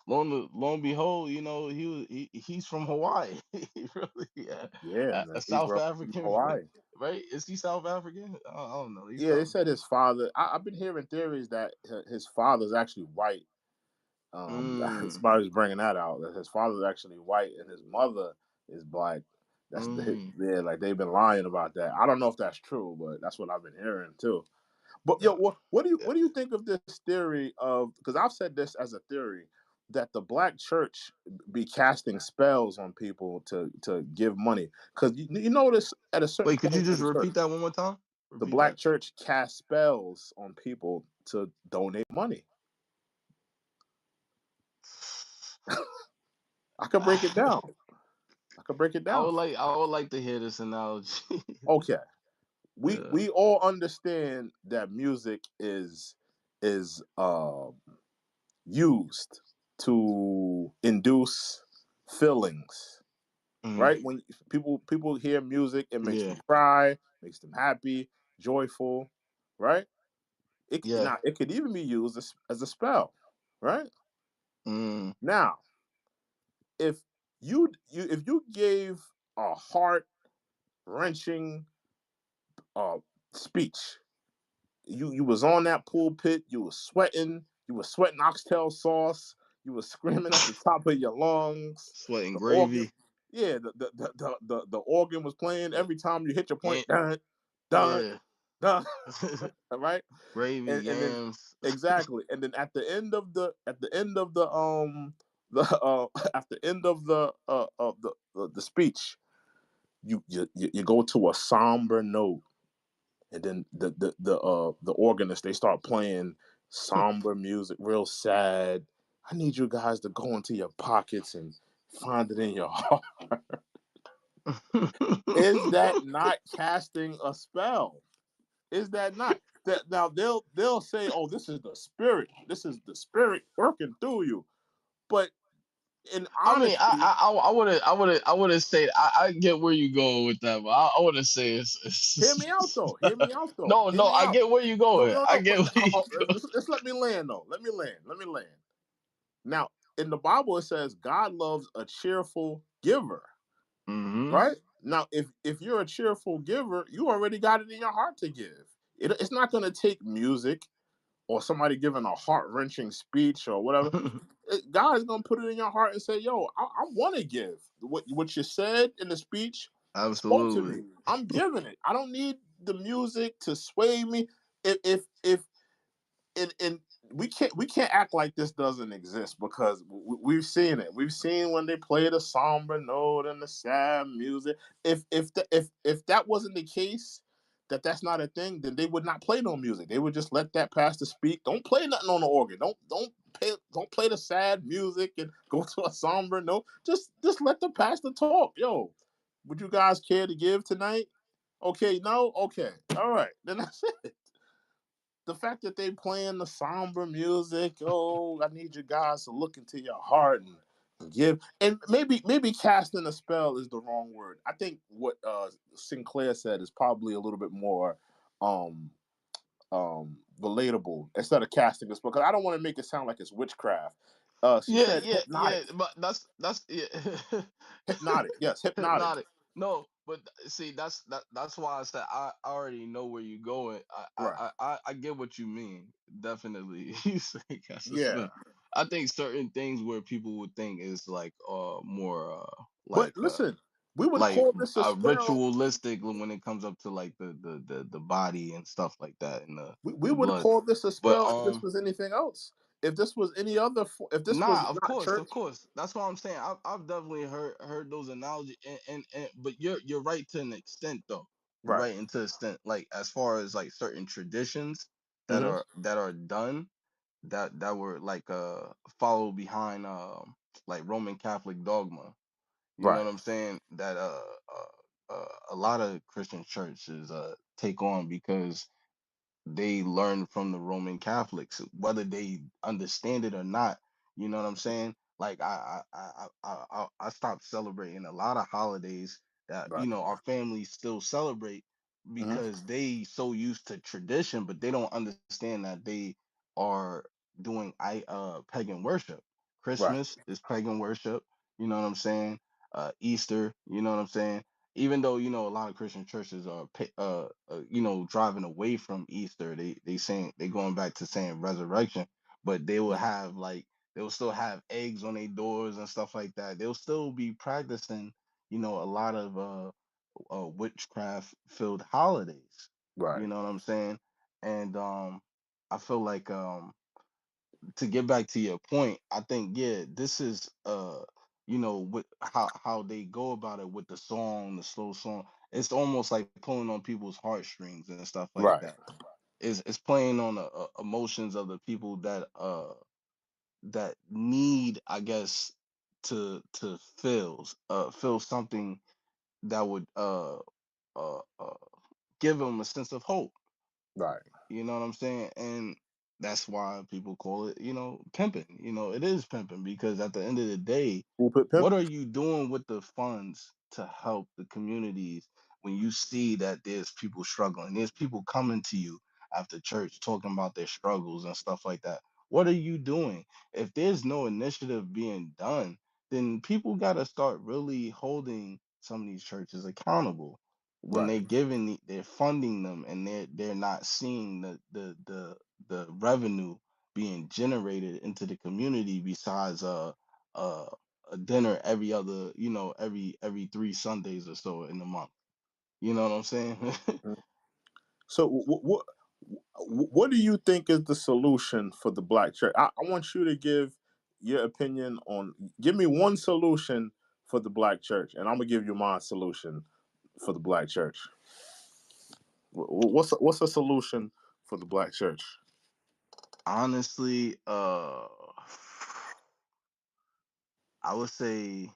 Lo and behold, he's from Hawaii. He really, yeah, Yeah, a man. He's South from African, Hawaii. right? Is he South African? I don't know. He's Yeah, they something. said his father. I've been hearing theories that his father's actually white. Mm, Somebody's bringing that out. That his father's actually white and his mother is black. mm, Yeah, like they've been lying about that. I don't know if that's true, but that's what I've been hearing too. But yo, yeah, what yeah. do you think of this theory of? Because I've said this as a theory that the black church be casting spells on people to give money. Because you notice at a certain Wait, could you point in just the church, repeat that one more time? the Repeat black that. church casts spells on people to donate money. I could break it down. I could break it down. I would like to hear this analogy. Okay, we Yeah. we all understand that music is used to induce feelings, Mm, right? When people hear music, it makes them yeah. cry, makes them happy, joyful, right? Yeah. It could even be used as a spell, right? Mm, Now, if if you gave a heart wrenching uh, speech, you was on that pulpit, you was sweating oxtail sauce, you was screaming at the top of your lungs. Sweating The organ, gravy. yeah, the organ was playing every time you hit your point. And Dun, dun, yeah. dun. Right, Gravy, and then yams. exactly, and then at the end of the at the end of the speech, you go to a somber note, and then the organist, they start playing somber music, real sad. I need you guys to go into your pockets and find it in your heart. Is that not casting a spell? Is that not that? Now they'll say, "Oh, this is the spirit. This is the spirit working through you." But in I mean, honesty, I wouldn't say I get where you go with that, but I wouldn't say hear me out though. Hear me out though. no, Hear no. me I out. get where you No, going. no, I no. get where you go. Just let me land though. Let me land. Let me land. Now, in the Bible, it says God loves a cheerful giver. Hmm. Right? Now, if you're a cheerful giver, you already got it in your heart to give. It's not going to take music or somebody giving a heart wrenching speech or whatever. God is going to put it in your heart and say, "Yo, I want to give. What you said in the speech spoke to Absolutely. me. I'm giving it. I don't need the music to sway me. If and we can't act like this doesn't exist, because we've seen it. We've seen when they play the somber note and the sad music. If that wasn't the case, that's not a thing, then they would not play no music. They would just let that pastor speak. Don't play nothing on the organ. Don't play the sad music and go to a somber note. Just let the pastor talk. Yo, would you guys care to give tonight? Okay, no, okay, all right, then that's it. The fact that they playing the somber music, oh, I need you guys to look into your heart and give, and maybe casting a spell is the wrong word. I think what Sinclair said is probably a little bit more um relatable, instead of casting a spell, because I don't want to make it sound like it's witchcraft. She Yeah, said yeah, hypnotic. yeah. But that's yeah. Hypnotic, yes, hypnotic. Hypnotic. No, but see, that's why I said I already know where you're going. Right. I get what you mean. Definitely, you say that's a Yeah. spell. I think certain things where people would think is like more But listen, we would like call this a spell. ritualistic when it comes up to like the body and stuff like that and We the would blood. call this a But spell if this was anything else. If this was any other, if this was nah, not of church, course. That's what I'm saying. I've definitely heard those analogies, and but you're right to an extent though. You're right? right into an extent, like as far as like certain traditions Hmm. that are done that were like follow behind like Roman Catholic dogma. You know Right, what I'm saying? That a lot of Christian churches take on because they learn from the Roman Catholics, whether they understand it or not. You know what I'm saying? Like I stopped celebrating a lot of holidays that right. our families still celebrate Hmm. because they so used to tradition, but they don't understand that they are doing pagan worship. Right, Christmas is pagan worship. You know what I'm saying? Easter. You know what I'm saying? Even though a lot of Christian churches are driving away from Easter, they saying they going back to saying resurrection, but they will mhm, have like they will still have eggs on their doors and stuff like that. They'll still be practicing a lot of witchcraft filled holidays. right, You know what I'm saying? And I feel like to get back to your point, I think yeah, this is with how they go about it with the song, the slow song. It's almost like pulling on people's heartstrings and stuff like right, that. It's playing on the emotions of the people that need, I guess, to feel something that would uh, uh give them a sense of hope. right. You know what I'm saying? And that's why people call it, pimping. It is pimping because at the end of the day, Pulpit what pimping. are you doing with the funds to help the communities when you see that there's people struggling? There's people coming to you after church talking about their struggles and stuff like that. What are you doing? If there's no initiative being done, then people got to start really holding some of these churches accountable. when they giving they're funding them, and they're not seeing the revenue being generated into the community, besides a, a dinner every other, every 3 Sundays or so in the month. You know what I'm saying? So what do you think is the solution for the black church? I want you to give your opinion on. Give me one solution for the black church, and I'm gonna give you my solution for the black church. What's a solution for the black church? Honestly, I would say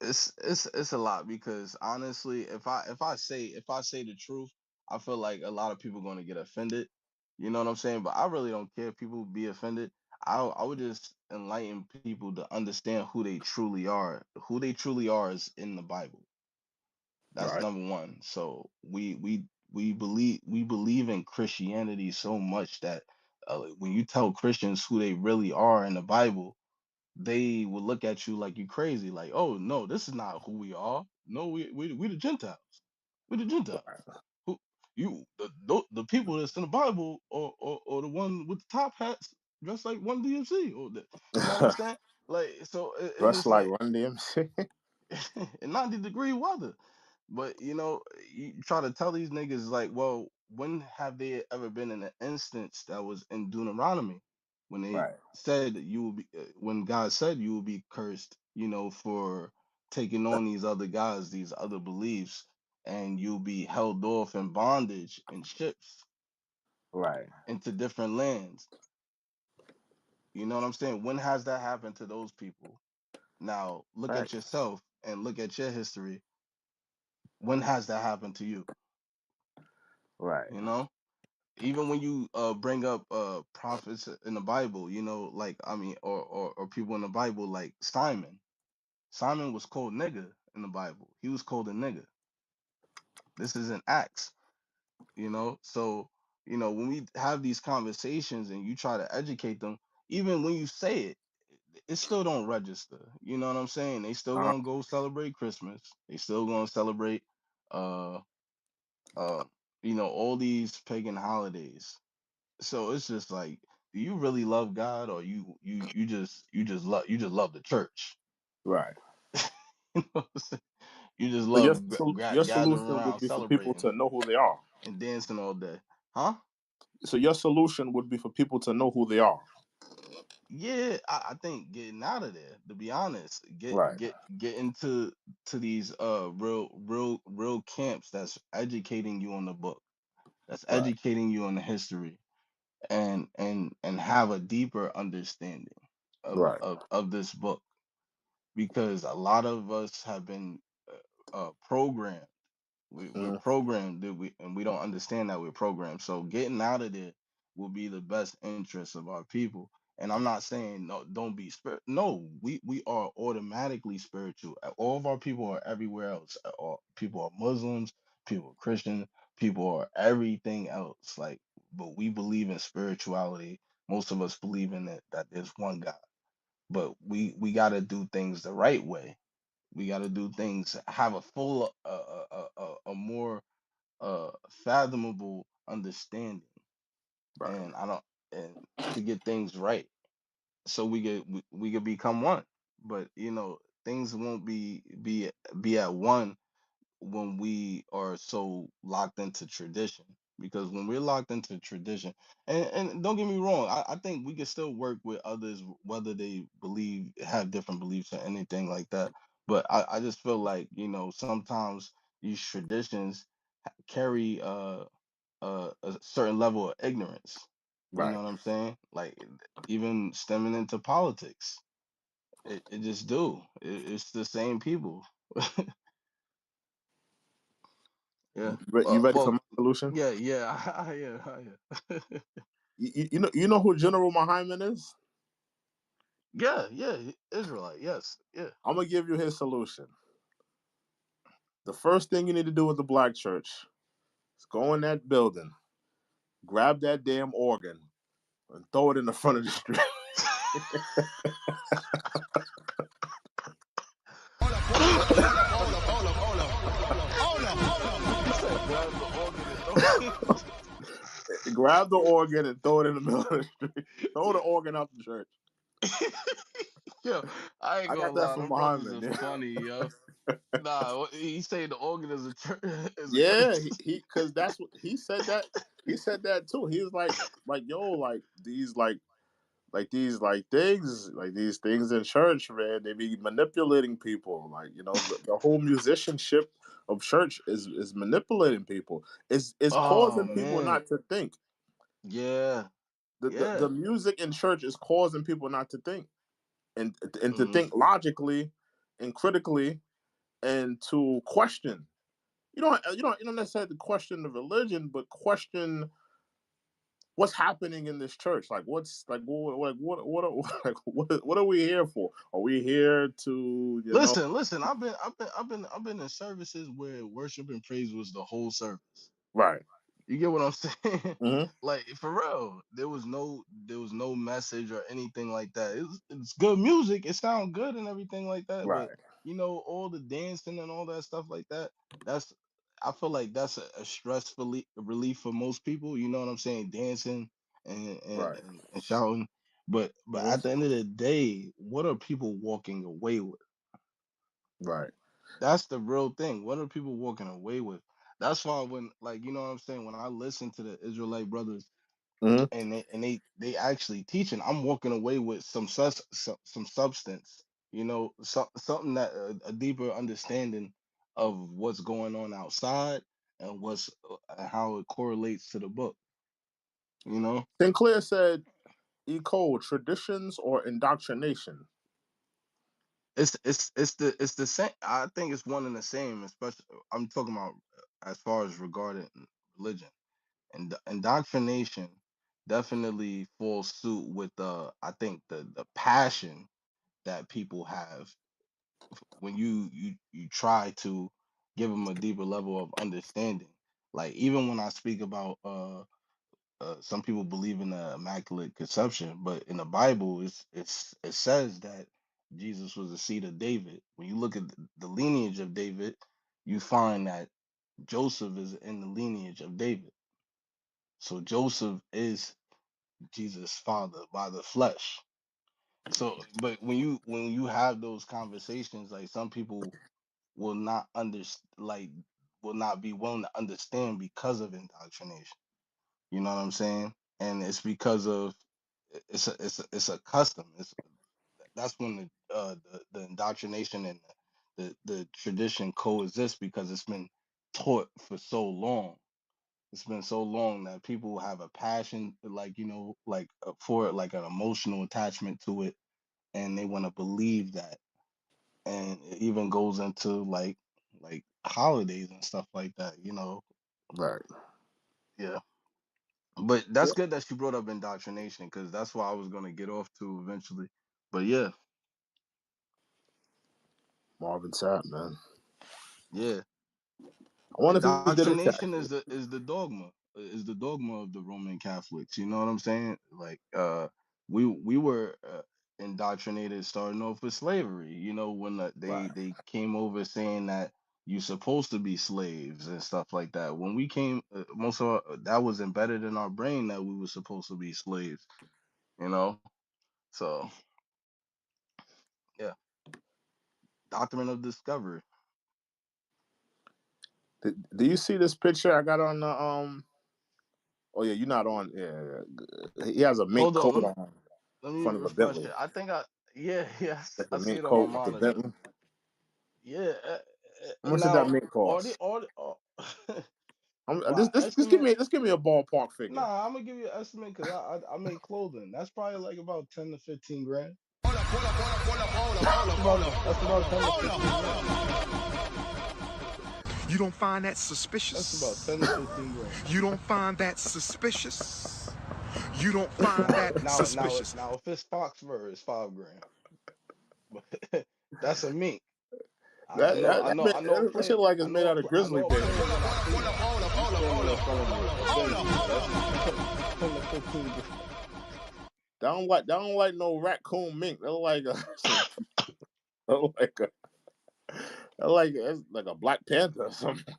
it's a lot, because honestly, if I say the truth, I feel like a lot of people going to get offended. You know what I'm saying? But I really don't care if people be offended. I would just enlighten people to understand who they truly are. Who they truly are is in the Bible. That's Right. number one. So we believe in Christianity so much that when you tell Christians who they really are in the Bible, they will look at you like you crazy, like, oh no, this is not who we are. No, we the Gentiles. We the Gentiles. Who you the people that's in the Bible, or the one with the top hats dressed like one DMC, or you know what I'm saying? Like, so it's Dressed just like like Run DMC. in 90-degree weather. But you try to tell these niggas, like, well, when have they ever been in an instance that was in Deuteronomy, when they Right. said that you will be, when God said you will be cursed, for taking on these other gods, these other beliefs, and you'll be held off in bondage in ships Right. into different lands. You know what I'm saying? When has that happened to those people? Now look Right. at yourself and look at your history. When has that happened to you? Right. You know? Even when you bring up prophets in the Bible, like, I mean, or people in the Bible, like Simon. Simon was called nigger in the Bible. He was called a nigger. This is in Acts, So, when we have these conversations and you try to educate them, even when you say it still don't register. You know what I'm saying? They still Uh, gonna go celebrate Christmas. They still gonna celebrate uh uh all these pagan holidays. So it's just like, do you really love God, or you just love the church? right. You know what I'm saying? You just So love your gathering solution would around be for people celebrating to know who they are. and dancing all day, huh? So your solution would be for people to know who they are. Yeah, I think getting out of there. To be honest, Right. get into these real camps that's educating you on the book, that's Right. educating you on the history, and have a deeper understanding of Right. of of this book, because a lot of us have been programmed. We're Mm, programmed, and we don't understand that we're programmed. So getting out of there will be the best interest of our people. And I'm not saying no, don't be spirit. No, we are automatically spiritual. All of our people are everywhere else. All people are Muslims, people are Christian, people are everything else. Like, but we believe in spirituality. Most of us believe in it, that there's one God. But we got to do things the right way. We got to do things, have a full, a more fathomable understanding, right. and I don't, and to get things right, so we could become one. But things won't be at one when we are so locked into tradition. Because when we're locked into tradition, and don't get me wrong, I think we can still work with others, whether they have different beliefs or anything like that. But I just feel like, sometimes these traditions carry a certain level of ignorance. You know Right. what I'm saying? Like, even stemming into politics, it just do. It's the same people. Yeah. You ready for Well, my solution? yeah, yeah, yeah, You know who General Muhammad is? yeah. Israelite, yes, yeah. I'm gonna give you his solution. The first thing you need to do with the black church is go in that building, grab that damn organ, and throw it in the front of the street. Grab the organ and throw it in the middle of the street. Throw the organ out the church. Yo, I ain't I gonna got that lie, from them brothers Muhammad. are funny, yo. Nah, he say the organ is a church, is a Yeah, curse. he because that's what he said that. He said that too. He was like yo, like these things in church, man. They be manipulating people. Like the whole musicianship of church is manipulating people. It's Oh causing people man, not to think. yeah, The yeah. music in church is causing people not to think and to Hmm. think logically and critically and to question. You don't necessarily question the religion, but question what's happening in this church. Like what's what are we here for? Are we here to Listen. I've been in services where worship and praise was the whole service. right? You get what I'm saying? Hmm. Like for real, there was no message or anything like that. It's good music. It sounds good and everything like that. But Right. all the dancing and all that stuff like that. That's I feel like that's a stress relief for most people. You know what I'm saying? Dancing and and, Right. and, and shouting. But Hmm. at the end of the day, what are people walking away with? Right. That's the real thing. What are people walking away with? That's why when, like, you know what I'm saying, when I listen to the Israelite brothers Hmm. and they actually teaching, I'm walking away with some substance, something that a deeper understanding of what's going on outside and how it correlates to the book, you know? Sinclair said, "Eco traditions or indoctrination." It's the same. I think it's one and the same, especially I'm talking about as far as regarding religion. And indoctrination definitely falls suit with I think the passion that people have when you try to give them a deeper level of understanding. Like even when I speak about some people believe in the immaculate conception, but in the Bible it says that Jesus was the seed of David. When you look at the lineage of David, you find that Joseph is in the lineage of David. So Joseph is Jesus' father by the flesh. So, but when you have those conversations, like some people will not will not be willing to understand because of indoctrination. You know what I'm saying? And it's because of it's a custom. That's when the indoctrination and the tradition coexist because it's been taught for so long. It's been so long that people have a passion, like for it, like an emotional attachment to it, and they want to believe that. And it even goes into like holidays and stuff like that. Right. Yeah. But that's good that you brought up indoctrination because that's what I was gonna get off to eventually. But yeah, Marvin Sapp, man. yeah. I wonder if he did a chat. Indoctrination is the dogma of the Roman Catholics. You know what I'm saying? Like we were indoctrinated starting off with slavery. When they Right. they came over saying that you're supposed to be slaves and stuff like that. When we came, most of that was embedded in our brain that we were supposed to be slaves. You know, so yeah, doctrine of discovery. Do you see this picture I got on the Oh yeah, you're not on. Yeah, yeah. He has a mink Hold on, coat let me on in let me front of a refresh Bentley. it. I think yeah, yes, That's I a see mink it on my coat with the monitor. Bentley. Yeah. How much did that Now, mink are they cost? well, estimate? Just give me a ballpark figure. Nah, I'm gonna give you an estimate because I make clothing. That's probably like about 10 to 15 grand. That's about 10 to 15 grand. You don't find that That's about suspicious? 10 to 15 grand. You don't find that suspicious? You don't find Now, that now, now, suspicious? now, if it's fox fur, it's 5 grand. But that's a mink. I That know, that I that, know, made, I know. that shit like it's made out of I grizzly know a bear. player when I see one. You standing in front of a Bentley, so that's 10 to 15 grand. They don't like no raccoon mink. They're like they're like a, they're like it's like a black panther or something.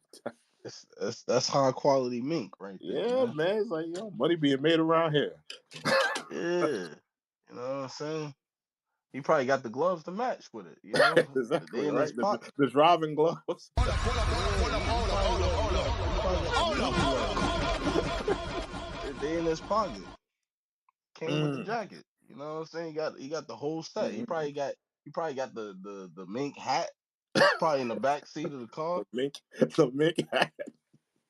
That's high quality mink right there, Yeah, man. man. It's like, money being made around here. Yeah, you know what I'm saying. He probably got the gloves to match with it. You know, they Exactly, in his right? pocket. The driving gloves. Yeah, he probably got the mink gloves. They in his pocket. Came with the Mm. jacket. You know what I'm saying? He got the whole set. He Mm. probably got the mink hat. Probably in the back seat of the car. The mink hat.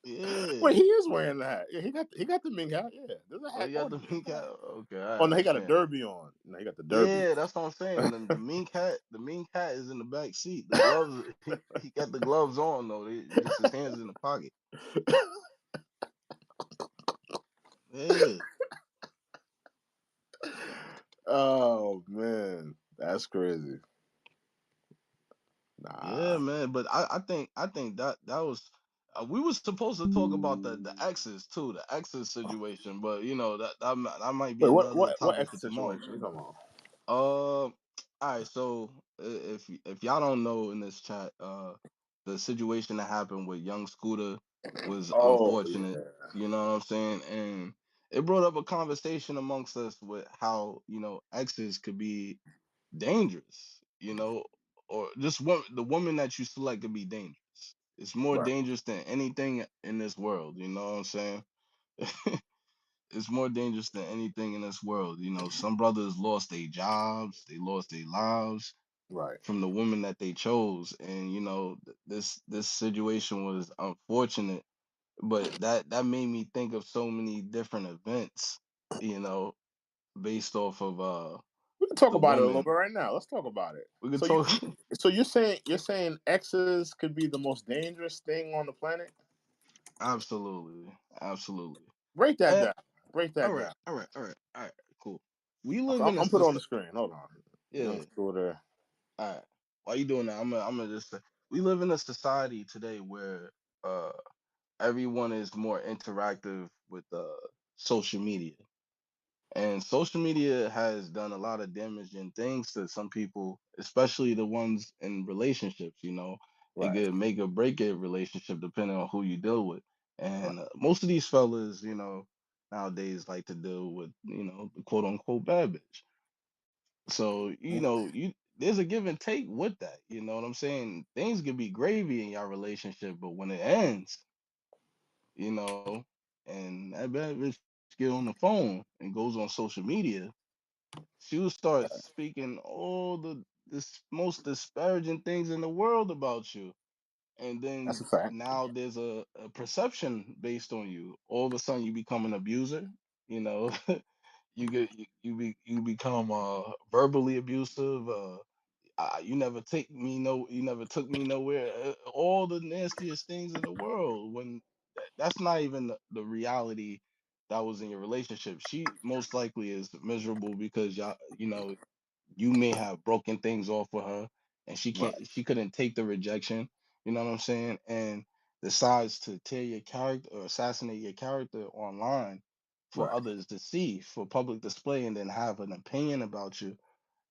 Yeah. Wait, he is wearing the hat. Yeah, he got the mink hat. Yeah, there's a Oh, hat you got on the the mink mink hat. hat. Okay, Oh all no, he right, got a man. derby on. No, he got the derby. Yeah, that's what I'm saying. The mink hat is in the back seat. The gloves, he got the gloves on though. Just his hands in the pocket. Yeah, Oh man, that's crazy. yeah, Nah. man. But I think that was we was supposed to talk about the exes too, the exes situation. But that might be Wait, another what topic for exit tomorrow. situation you talking about? All right. So if y'all don't know in this chat, the situation that happened with young Scooter was Oh unfortunate. yeah. You know what I'm saying? And it brought up a conversation amongst us with how exes could be dangerous. Or just the woman that you select could be dangerous. It's more Right. dangerous than anything in this world. You know what I'm saying? It's more dangerous than anything in this world. Some brothers lost their jobs, they lost their lives Right. from the women that they chose, and this situation was unfortunate, but that made me think of so many different events, you know, based off of We can talk the about it a little woman. bit right now. Let's talk about it. We could So you, talk. so you're saying exes could be the most dangerous thing on the planet? Absolutely, absolutely. Break that And down. Break all that right, down. all right, all right, all right. Cool. We live Okay, in a I'm put it on system. the screen. Hold on. Young Yeah. Scooter. All right. While you doing that, I'm gonna just say we live in a society today where uh everyone is more interactive with social media. And social media has done a lot of damaging things to some people, especially the ones in relationships. It Right. could make or break a relationship depending on who you deal with. Right. And most of these fellas, nowadays like to deal with, the quote unquote bad bitch. So, you there's a give and take with that. You know what I'm saying? Things can be gravy in your relationship, but when it ends, and that bad bitch get on the phone and goes on social media, she will start speaking all the this most disparaging things in the world about you. And That's then a fact. now there's a perception based on you. All of a sudden you become an abuser, you know. You become verbally abusive, you never took me nowhere, all the nastiest things in the world, when that's not even the reality that was in your relationship. She most likely is miserable because you may have broken things off with her, and Right. she couldn't take the rejection, you know what I'm saying, and decides to tear your character or assassinate your character online for Right. others to see, for public display, and then have an opinion about you.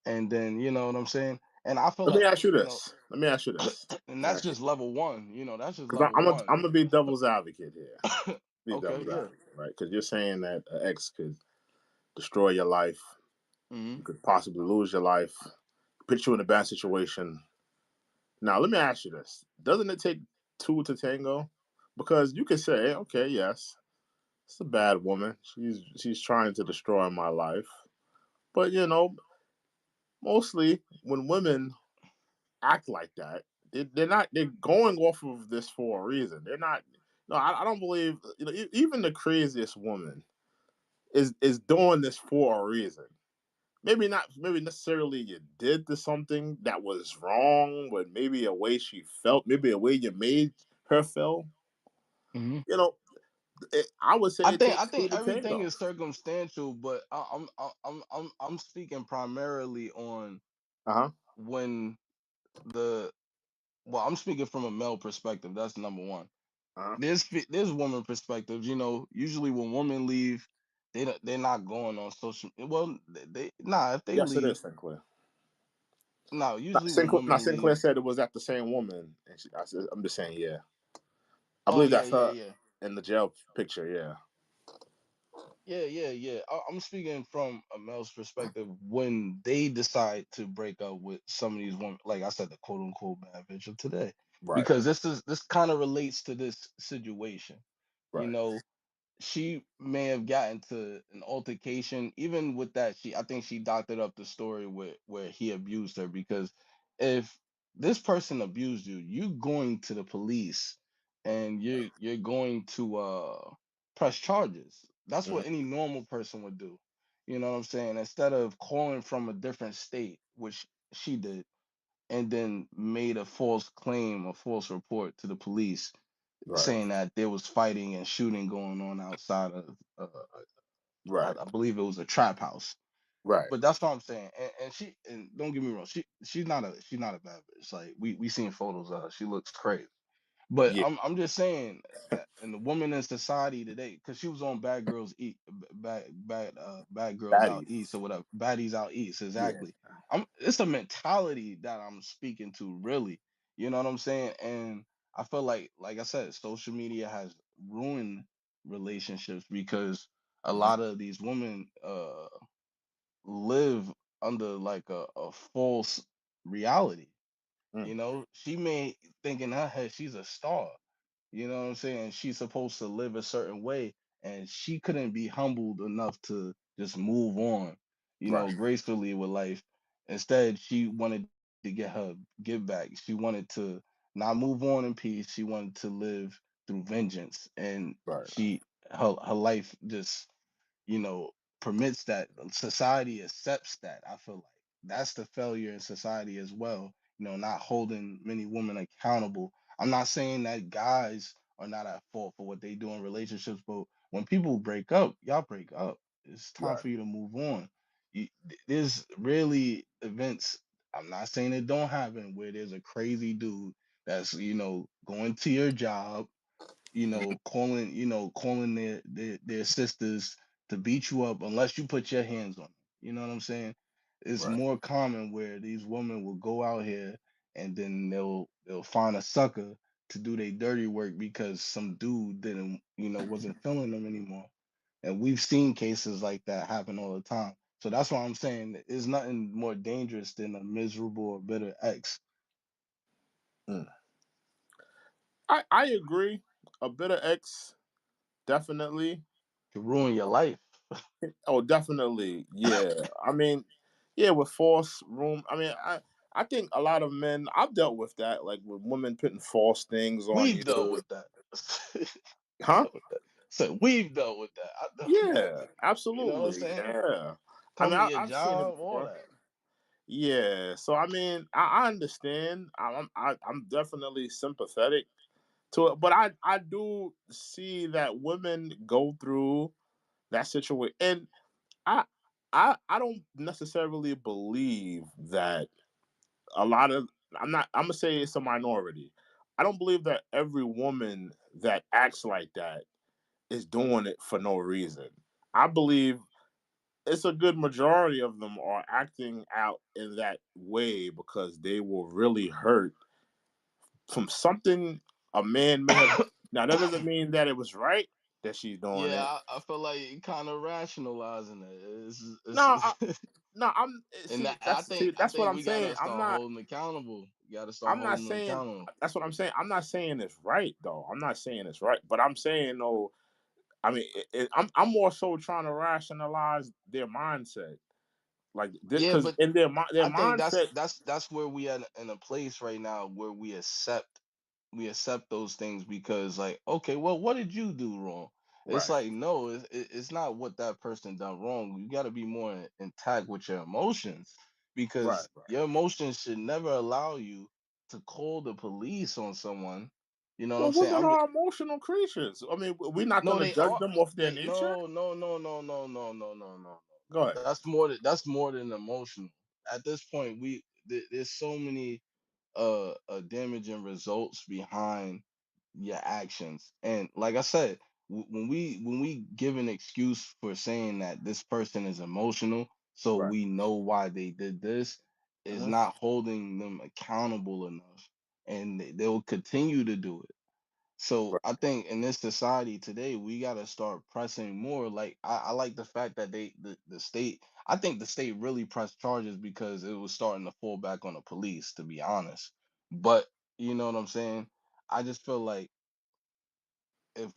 And then, you know what I'm saying? And I feel Let me like, ask you this. Let me ask you this. and that's Okay. just level one, that's just Because level I'm one. gonna be devil's advocate here. Be Okay, devil's yeah. advocate, right? Because you're saying that an ex could destroy your life. Hmm. You could possibly lose your life. Put you in a bad situation. Now, let me ask you this: doesn't it take two to tango? Because you could say, okay, yes, it's a bad woman. She's trying to destroy my life. But mostly when women act like that, they're going off of this for a reason. They're not. No, I don't believe. Even the craziest woman is doing this for a reason. Maybe not. Maybe necessarily you did something that was wrong, but maybe a way she felt, maybe a way you made her feel. Hmm. You know, I would say I it think I takes two think to everything tango. is circumstantial, but I'm speaking primarily on Uh huh. when the well, I'm speaking from a male perspective. That's number one. Uh huh. There's woman perspectives. Usually when women leave, they're not going on social. Well, they nah. If they Yes, it leave, is Sinclair. no. Now, Usually when Sinclair, now women Sinclair leave, said it was at the same woman, and I said, I'm just saying, yeah. I Oh believe yeah, that's yeah, her yeah. in the jail picture. Yeah. Yeah, yeah, yeah. I'm speaking from a male's perspective when they decide to break up with some of these women, like I said, the quote unquote bad bitch of today, Right. because this kind of relates to this situation. You Right. know, she may have gotten to an altercation. Even with that, I think she doctored up the story where he abused her, because if this person abused you, you going to the police and you're going to press charges. That's Mhm. what any normal person would do. You know what I'm saying? Instead of calling from a different state, which she did, and then made a false claim, a false report to the police Right. saying that there was fighting and shooting going on outside of, Right. I believe it was a trap house. Right. But that's what I'm saying. And she, and don't get me wrong, she's not a bad bitch. Like we seen photos of her. She looks crazy. But Yeah. I'm just saying, and the woman in society today, because she was on Bad Girls Eat, Bad Girls Out East or Baddies. whatever, Baddies Out East, Yeah. exactly. It's a mentality that I'm speaking to, really. You know what I'm saying? And I feel like I said, social media has ruined relationships because a Mhm. lot of these women live under like a false reality. Mm. You know, she may think in her head she's a star. You know what I'm saying? She's supposed to live a certain way, and she couldn't be humbled enough to just move on, Right. gracefully with life. Instead, she wanted to get her give back. She wanted to not move on in peace. She wanted to live through vengeance, and Right. her life just you know, permits that. Society accepts that. I feel like that's the failure in society as well. Not holding many women accountable. I'm not saying that guys are not at fault for what they do in relationships, but when people break up, y'all break up. It's time Right. for you to move on. There's really events. I'm not saying it don't happen where there's a crazy dude that's going to your job, Mhm. calling their sisters to beat you up unless you put your hands on them. You know what I'm saying? It's Right. more common where these women will go out here and then they'll find a sucker to do their dirty work because some dude didn't, wasn't feeling them anymore. And we've seen cases like that happen all the time. So that's why I'm saying there's nothing more dangerous than a miserable or bitter ex Mm. I agree. A bit of X, definitely. to ruin your life. Oh, definitely. Yeah. I mean, yeah, with false room. I mean, I think a lot of men. I've dealt with that, like with women putting false things on We've dealt you. with that. Huh? Dealt with that. So we've dealt with that. I dealt with that. Yeah. You know what I'm Absolutely. saying? Yeah. I Come mean, to your I've seen it job, all before. that. Yeah. So I mean, I understand. I'm definitely sympathetic to it, but I do see that women go through that situation, and I I don't necessarily believe that a lot of I'm gonna say it's a minority. I don't believe that every woman that acts like that is doing it for no reason. I believe it's a good majority of them are acting out in that way because they were really hurt from something a man may have done. Now that doesn't mean that it was right that she's doing Yeah, it. I feel like you kind of rationalizing it. No, no, And see I that's what think I'm we saying. gotta start holding accountable. You gotta start I'm not holding them saying accountable. that's what I'm saying. I'm not saying it's right though. I'm not saying it's right, but I'm saying though. I mean, I'm more so trying to rationalize their mindset, like Yeah, because but in their I think mindset, that's where we are in a place right now where we accept those things because like okay, well, what did you do wrong? It's right, like no, it's not what that person done wrong. You got to be more intact with your emotions right, because right. your emotions should never allow you to call the police on someone. You know what Well, I'm saying? women are emotional creatures. I mean, we're not No, going to they judge are. them off their They nature. no no no no no no no no no no. Go ahead. That's more than emotional. At this point, there's so many damaging results behind your actions. And like I said, when we give an excuse for saying that this person is emotional, so Right. we know why they did this, is not holding them accountable enough, and they'll continue to do it. So I think in this society today, we gotta start pressing more. Like I like the fact that the state. I think the state really pressed charges because it was starting to fall back on the police, to be honest. But you know what I'm saying? I just feel like if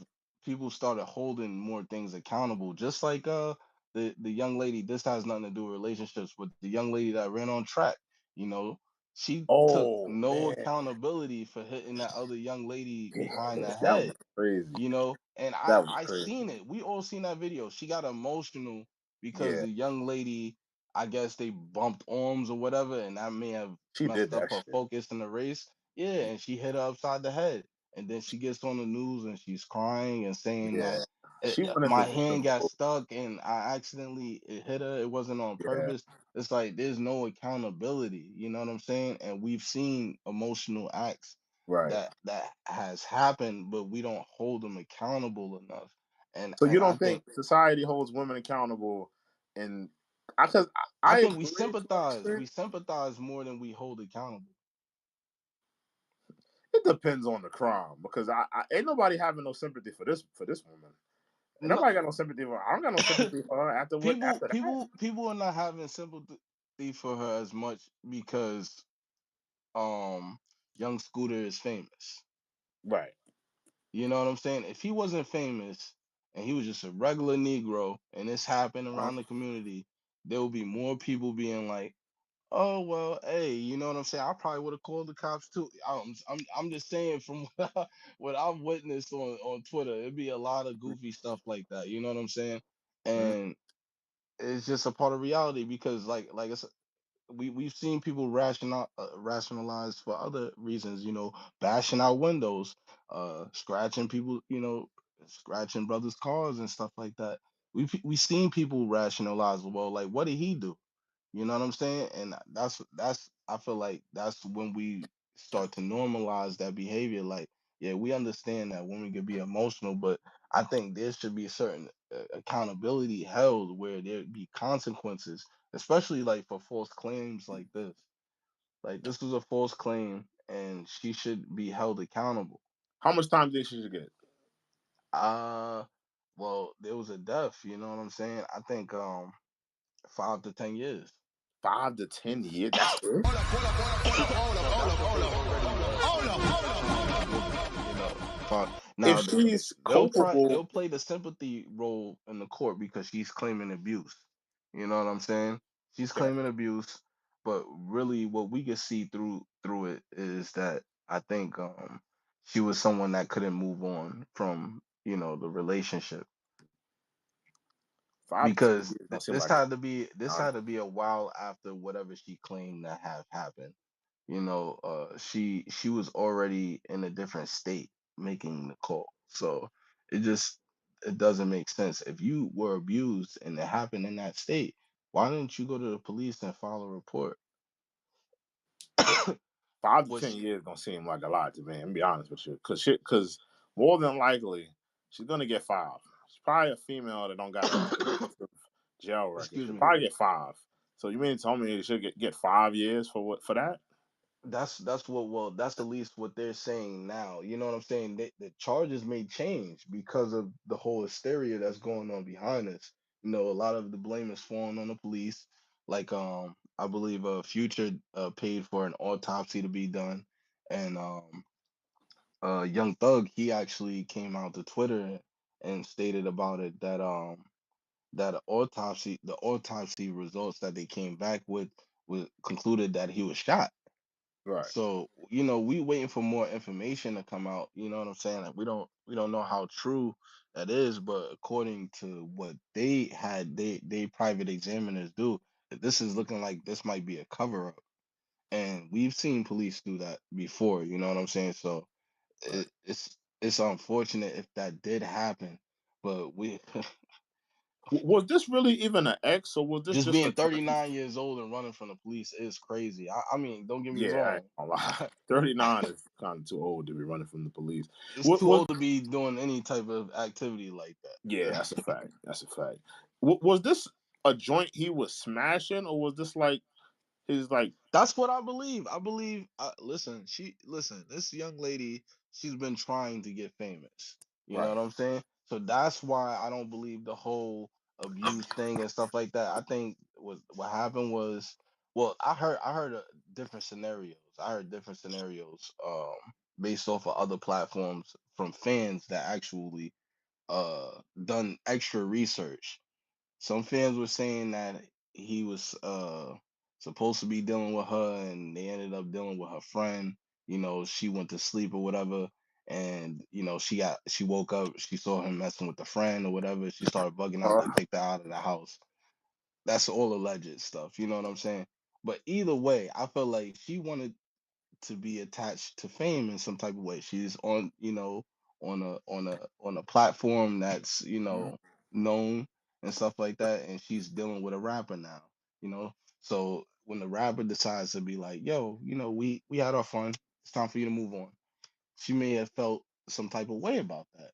people started holding more things accountable, just like the young lady, this has nothing to do with relationships, but the young lady that ran on track, you know, she took Oh no man, accountability for hitting that other young lady behind the that was head, crazy. you know. And That I was I crazy. seen it. We all seen that video. She got emotional because Yeah, the young lady, I guess they bumped arms or whatever, and that may have she did messed up that her shit. focus in the race. Yeah, and she hit her upside the head, and then she gets on the news and she's crying and saying Yeah, that she went into my victim hand got mode. stuck and I accidentally it hit her. It wasn't on Yeah, purpose. It's like there's no accountability. You know what I'm saying? And we've seen emotional acts right. that has happened, but we don't hold them accountable enough. And So you and I don't think think society holds women accountable? And because I I think we agree to an sympathize. We extent. sympathize more than we hold accountable. It depends on the crime because I ain't nobody having no sympathy for this woman. And No, nobody got no sympathy for. I don't got no sympathy for her after what people after that. people people are not having sympathy for her as much because um young Scooter is famous. Right. You know what I'm saying? If he wasn't famous and he was just a regular Negro and this happened Uh, around the community, there would be more people being like, "Oh well, hey, you know what I'm saying? I probably would have called the cops too." I'm just saying from what I've witnessed on Twitter, it'd be a lot of goofy stuff like that. You know what I'm saying? mm, And it's just a part of reality because like I said, we've seen people rationalize for other reasons, you know, bashing out windows, scratching people, you know, scratching brothers' cars and stuff like that. We seen people rationalize, well, like what did he do? You know what I'm saying? And that's I feel like that's when we start to normalize that behavior. Like, yeah, we understand that women can be emotional, but I think there should be a certain accountability held where there be consequences, especially like for false claims like this. Like this was a false claim, and she should be held accountable. how much time did she get? Uh, well, there was a death. You know what I'm saying? I think 5 to 10 years. 5 to 10 years. That's it. No, that's what they already sentenced to given. You know, If now she's they'll culpable, play the sympathy role in the court because she's claiming abuse. You know what I'm saying? She's okay, claiming abuse, but really, what we can see through it is that I think she was someone that couldn't move on from the relationship five to ten because years don't seem this like it. had to be a while after whatever she claimed to have happened. She was already in a different state making the call, so it just it doesn't make sense. If you were abused and it happened in that state, why didn't you go to the police and file a report? 5 to 10 Was years don't seem like a lot to me. I'm be honest with you, because more than likely she's gonna get 5. She's probably a female that don't got an extensive jail record. excuse She'll me. probably get 5. So you mean to tell me she get 5 years for what for that? That's what well that's at least what they're saying now. You know what I'm saying? The charges may change because of the whole hysteria that's going on behind this. A lot of the blame is falling on the police. Like I believe Future paid for an autopsy to be done, and Young Thug, he actually came out to Twitter and stated about it that the autopsy results that they came back with concluded that he was shot. Right. So, we waiting for more information to come out. You know what I'm saying? Like we don't know how true that is, but according to what they had they private examiners do, this is looking like this might be a cover up. And we've seen police do that before, you know what I'm saying? So Right. it's unfortunate if that did happen, but we Was this really even an ex, or was this just just a being trend? 39 years old and running from the police is crazy. I mean, don't get me Yeah, I ain't wrong. gonna lie. 39 is kind of too old to be running from the police. It's What too was? old to be doing any type of activity like Yeah, that. that's a fact. That's a fact. Was this a joint he was smashing, or was this like his like? That's what I believe. I believe. Listen, this young lady. she's been trying to get famous. You know Right. what I'm saying? So that's why I don't believe the whole abuse thing and stuff like that. I think what happened was, well, I heard different scenarios. I heard different scenarios based off of other platforms from fans that actually done extra research. Some fans were saying that he was supposed to be dealing with her and they ended up dealing with her friend. You know, she went to sleep or whatever, and you know, she woke up, she saw him messing with the friend or whatever. She started bugging out, they kicked her out of the house. That's all alleged stuff, you know what I'm saying? But either way, I felt like she wanted to be attached to fame in some type of way. She's on, you know, on a platform that's, you know, known and stuff like that, and she's dealing with a rapper now, you know. So when the rapper decides to be like, "Yo, you know, we had our fun. It's time for you to move on," she may have felt some type of way about that.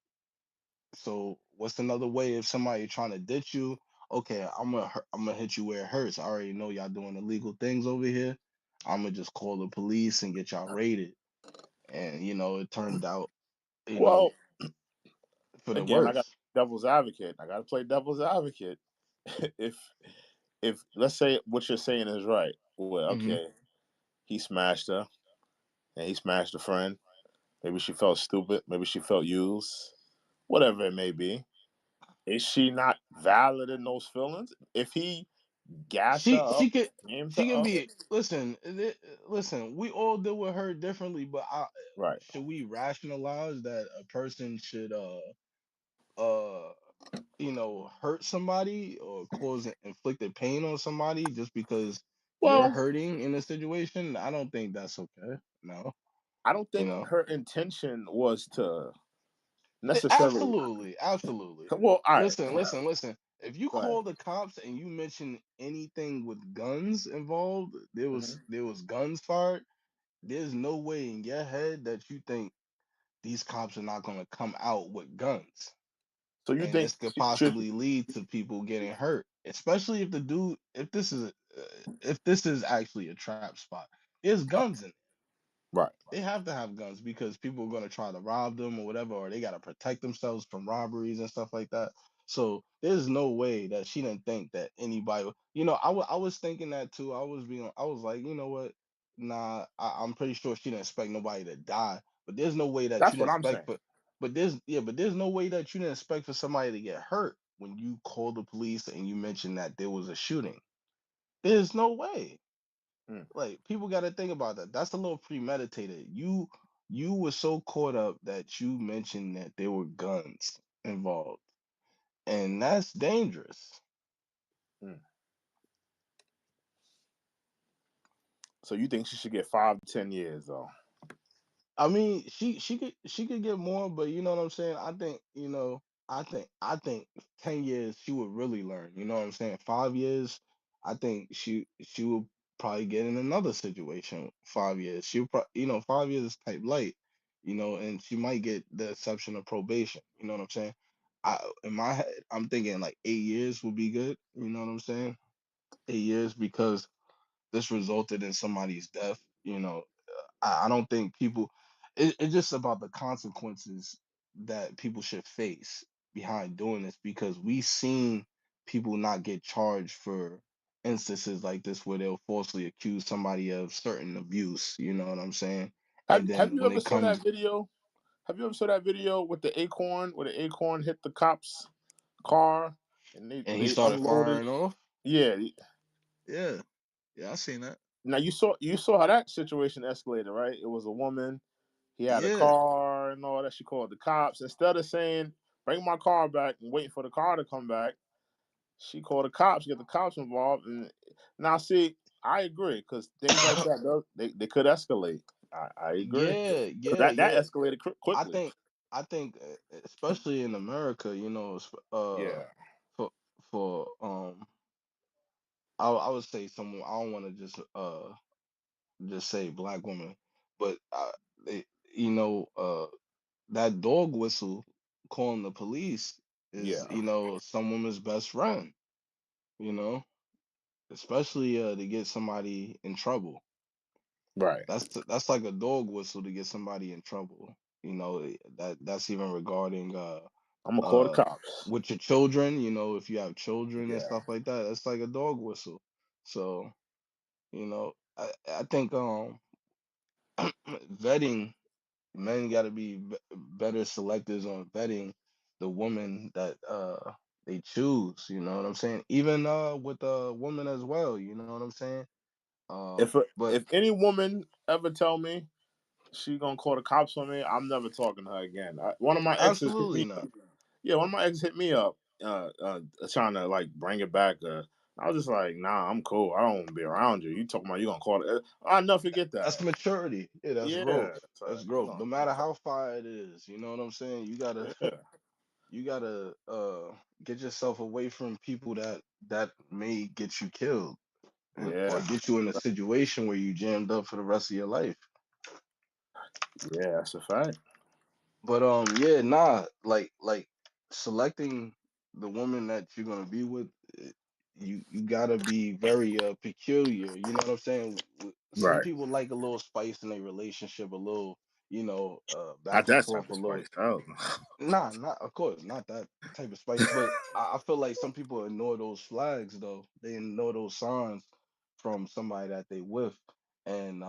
So what's another way if somebody trying to ditch you? Okay, I'm gonna hit you where it hurts. I already know y'all doing illegal things over here. I'm gonna just call the police and get y'all raided. And you know, it turned out, you know, Well, for the again, I got worst. devil's advocate. I got to play devil's advocate. if if let's say what you're saying is right, well, Hmm. okay, he smashed her and he smashed a friend. Maybe she felt stupid. Maybe she felt used. Whatever it may be. Is she not valid in those feelings? If he gassed her She up, she could named her she could up, be listen. We all deal with her differently, but right? should we rationalize that a person should uh you know, hurt somebody or cause inflicted pain on somebody just because you're Well, hurting in a situation? I don't think that's okay. No, I don't you think know. her intention was to necessarily. Absolutely, absolutely. Well, all right, Listen. If you go ahead. call the cops and you mention anything with guns involved, Hmm. there was guns fired. There's no way in your head that you think these cops are not going to come out with guns, So you and think this could she should? possibly lead to people getting hurt, especially if the dude, if this is actually a trap spot. There's guns in, Right. they have to have guns because people are going to try to rob them or whatever, or they got to protect themselves from robberies and stuff like that. So there's no way that she didn't think that anybody, you know, I was thinking that too. I was like, you know what? Nah, I'm pretty sure she didn't expect nobody to die, but there's no way that you That's didn't what I'm expect saying. for, but there's no way that you didn't expect for somebody to get hurt when you called the police and you mentioned that there was a shooting. There's no way. Mm, Like people got to think about that. That's a little premeditated. You were so caught up that you mentioned that there were guns involved, and that's dangerous. mm. So you think she should get 5 to 10 years though? I mean, she could get more, but you know what I'm saying. I think you know. I think 10 years she would really learn. You know what I'm saying. 5 years, I think she will probably get in another situation. 5 years, she'll you know 5 years is type light, you know, and she might get the exception of probation. You know what I'm saying. In my head, I'm thinking like 8 years would be good. You know what I'm saying. 8 years because this resulted in somebody's death. You know, I don't think people. It's just about the consequences that people should face behind doing this because we seen people not get charged for instances like this where they'll falsely accuse somebody of certain abuse. You know what I'm saying? Have And Have then you when ever it saw that comes video? Have you ever saw that video with the acorn, where the acorn hit the cops' car and and he they started unloaded? firing off, Yeah. yeah, yeah, I seen that. Now you saw how that situation escalated, right? It was a woman. He had a Yeah, car and all that. She called the cops instead of saying, "Bring my car back," and waiting for the car to come back. She called the cops, get the cops involved, and now see, I agree because things like that, they could escalate. I agree because that yeah. escalated I quickly. think especially in America, you know, Yeah, for I would say someone I don't want to just say black woman, but they, you know that dog whistle calling the police is yeah, you know some woman's best friend, you know, especially to get somebody in trouble. right. That's like a dog whistle to get somebody in trouble. You know, that's even regarding I'm gonna call the uh cops. with your children. You know, if you have children and Yeah. stuff like that, that's like a dog whistle. So, you know, I think vetting, men got to be better selectors on vetting the woman that they choose. You know what I'm saying? Even with a woman as well. You know what I'm saying? But If any woman ever tell me she gonna call the cops on me, I'm never talking to her again. One of my exes hit absolutely me. not. Yeah, one of my exes hit me up, trying to like bring it back. I was just like, nah, I'm cool. I don't want to be around you. You talking about you gonna call it? I'll never forget That's that. maturity. Yeah, that's Yeah, growth. so, That's you growth. know, No matter how far it is, you know what I'm saying? You gotta yeah, you gotta get yourself away from people that may get you killed or yeah, get you in a situation where you jammed up for the rest of your life. yeah. That's a fact. But yeah, nah, like selecting the woman that you're gonna be with, you gotta be very peculiar. You know what I'm saying? Some Right. people like a little spice in their relationship, a little, Not back and that type forth a of little. spice. Oh, Nah, not of course, not that type of spice, but I feel like some people ignore those flags though. They ignore those signs from somebody that they with, and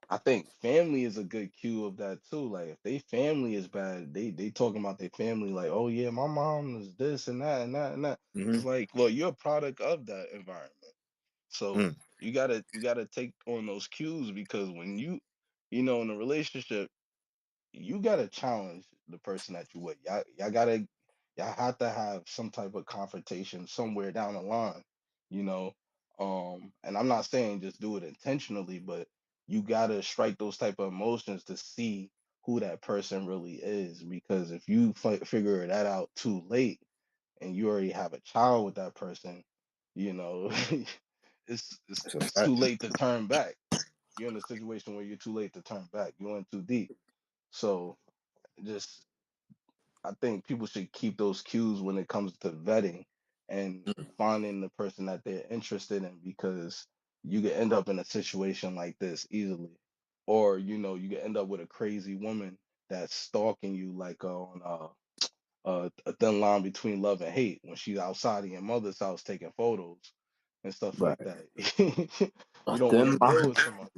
I think family is a good cue of that too. Like if they family is bad, they talking about their family like, oh yeah, my mom is this and that and that and that. mm-hmm. It's like, well, you're a product of that environment. So Mm. you gotta take on those cues because when in a relationship, you gotta challenge the person that you with. Y'all have to have some type of confrontation somewhere down the line, you know. And I'm not saying just do it intentionally, but you gotta strike those type of emotions to see who that person really is. Because if you figure that out too late and you already have a child with that person, you know, it's it's That's a it's too fact. late to turn back. You're in a situation where you're too late to turn back. You went too deep. So just I think people should keep those cues when it comes to vetting and Mm. finding the person that they're interested in because you could end up in a situation like this easily. Or, you could end up with a crazy woman that's stalking you like on a thin line between love and hate when she's outside of your mother's house taking photos and stuff like Right. that. A You don't want thin to deal line. with someone.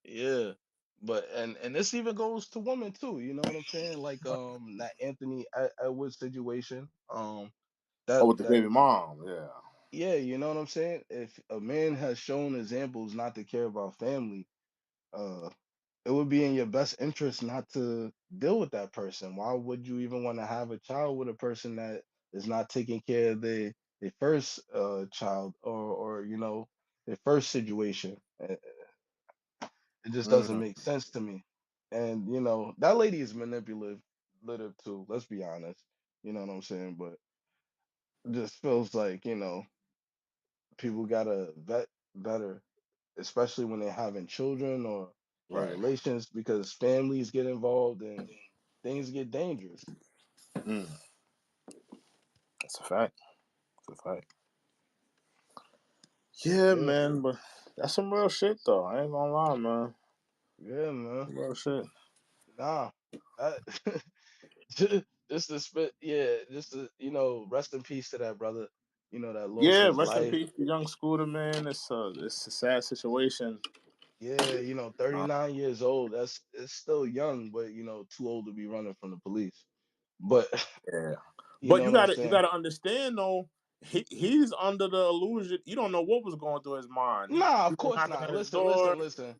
Yeah. But and this even goes to women too, you know what I'm saying? Like that Anthony Edwards situation. Oh, That with the that baby mom. Yeah. yeah, you know what I'm saying? If a man has shown examples not to care about family, uh it would be in your best interest not to deal with that person. Why would you even want to have a child with a person that is not taking care of their first child or their first situation? It just doesn't Mm. make sense to me. And that lady is manipulative too. Let's be honest. You know what I'm saying? But it just feels like people gotta vet better, especially when they're having children or Right. relations, because families get involved and things get dangerous. Mm. That's a fact. That's a fact. Yeah, Yeah, man, but that's some real shit though. I ain't gonna lie, man. yeah, man. Real shit. Nah, that, just to spit, yeah, just to rest in peace to that brother. That lost Yeah, his rest in life. peace, the young Scooter, man. It's a sad situation. Yeah, Uh, 39 years old. It's still young, but too old to be running from the police. But yeah, you but know what I'm you saying? gotta understand though. He's under the illusion. You don't know what was going through his mind. Nah, of People course knocking not. at his Listen, door. listen, listen.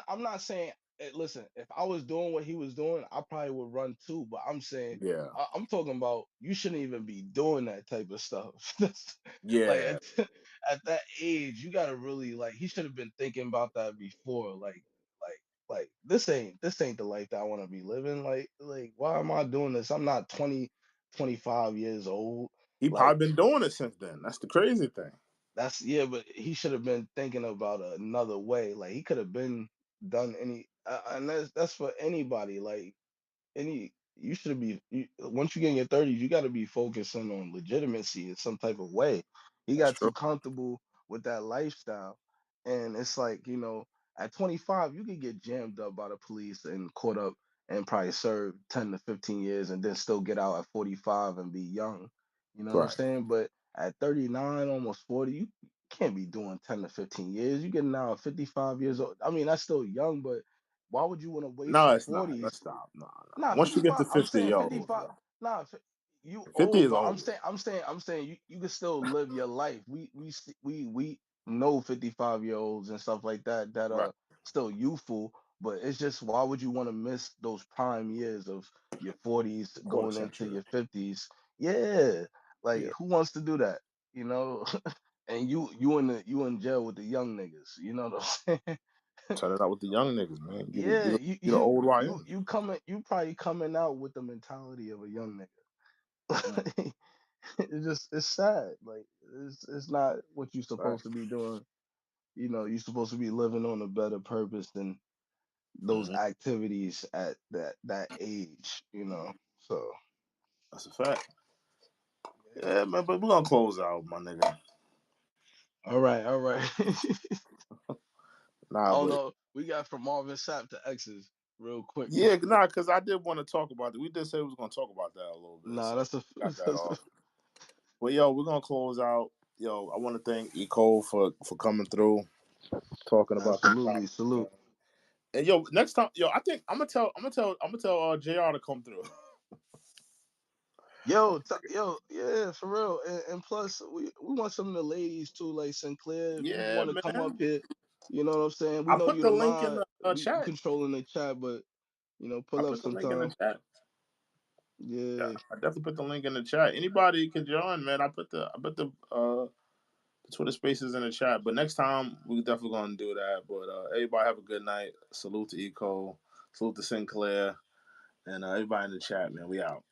I'm not saying. Listen, if I was doing what he was doing, I probably would run too. But I'm saying, Yeah, I'm talking about you shouldn't even be doing that type of stuff. Like yeah. at that age, you gotta really like. He should have been thinking about that before. Like this ain't the life that I want to be living. Like why am I doing this? I'm not 25 years old. He Like probably been doing it since then. That's the crazy thing. that's yeah, but he should have been thinking about another way. Like he could have been done and that's for anybody. Like you should be once you get in your 30s, you got to be focusing on legitimacy in some type of way. He That's got too true. comfortable with that lifestyle, and it's like At 25, you could get jammed up by the police and caught up and probably serve 10 to 15 years and then still get out at 45 and be young. You know what I'm Right. saying? But at 39, almost 40, you can't be doing 10 to 15 years. You getting out at 55 years old. I mean, that's still young, but why would you want to waste No, your it's not. Let's 40s? stop. No, no. Nah, Once you get 55. to I'm 50, saying yo, 55. Nah, you 50 old, is but old. I'm saying you can still live your life. We know 55-year-olds and stuff like that that Right. are still youthful, but it's just why would you want to miss those prime years of your 40s Quarter going into century. your 50s? Yeah, like Yeah. who wants to do that? You know, and you in jail with the young niggas. You know what I'm saying? Tell it out with the young niggas, man. Yeah, You the old you probably coming out with the mentality of a young Mm. nigga. It's sad. Like it's not what you're Right. supposed to be doing. You know, you're supposed to be living on a better purpose than those Mm-hmm. activities at that age, you know. So That's a fact. yeah. Yeah, man, but we're gonna close out, my nigga. All right, all right. I Nah, don't but know. We got from Marvin Sapp to X's real quick. yeah, nah, because I did want to talk about it. We did say we was gonna talk about that a little bit, Nah, so that's a got that that's a, off. But yo, we're gonna close out. Yo, I want to thank Eco for coming through, talking about this absolutely topic, man. salute. And yo, next time, yo, I think I'm gonna tell JR to come through. Yo, yeah, for real. And plus, we want some of the ladies too, like Sinclair. If you Yeah, want to come up man. here, you know what I'm saying. We I know put you the the link in mod. the We chat. controlling the chat, but I pull up put the link in the sometime. chat. Yeah, Yeah. I definitely put the link in the chat. Anybody can join, man. I put the Twitter Spaces in the chat. But next time we definitely gonna do that. But everybody have a good night. Salute to Eco. Salute to Sinclair. And everybody in the chat, man. We out.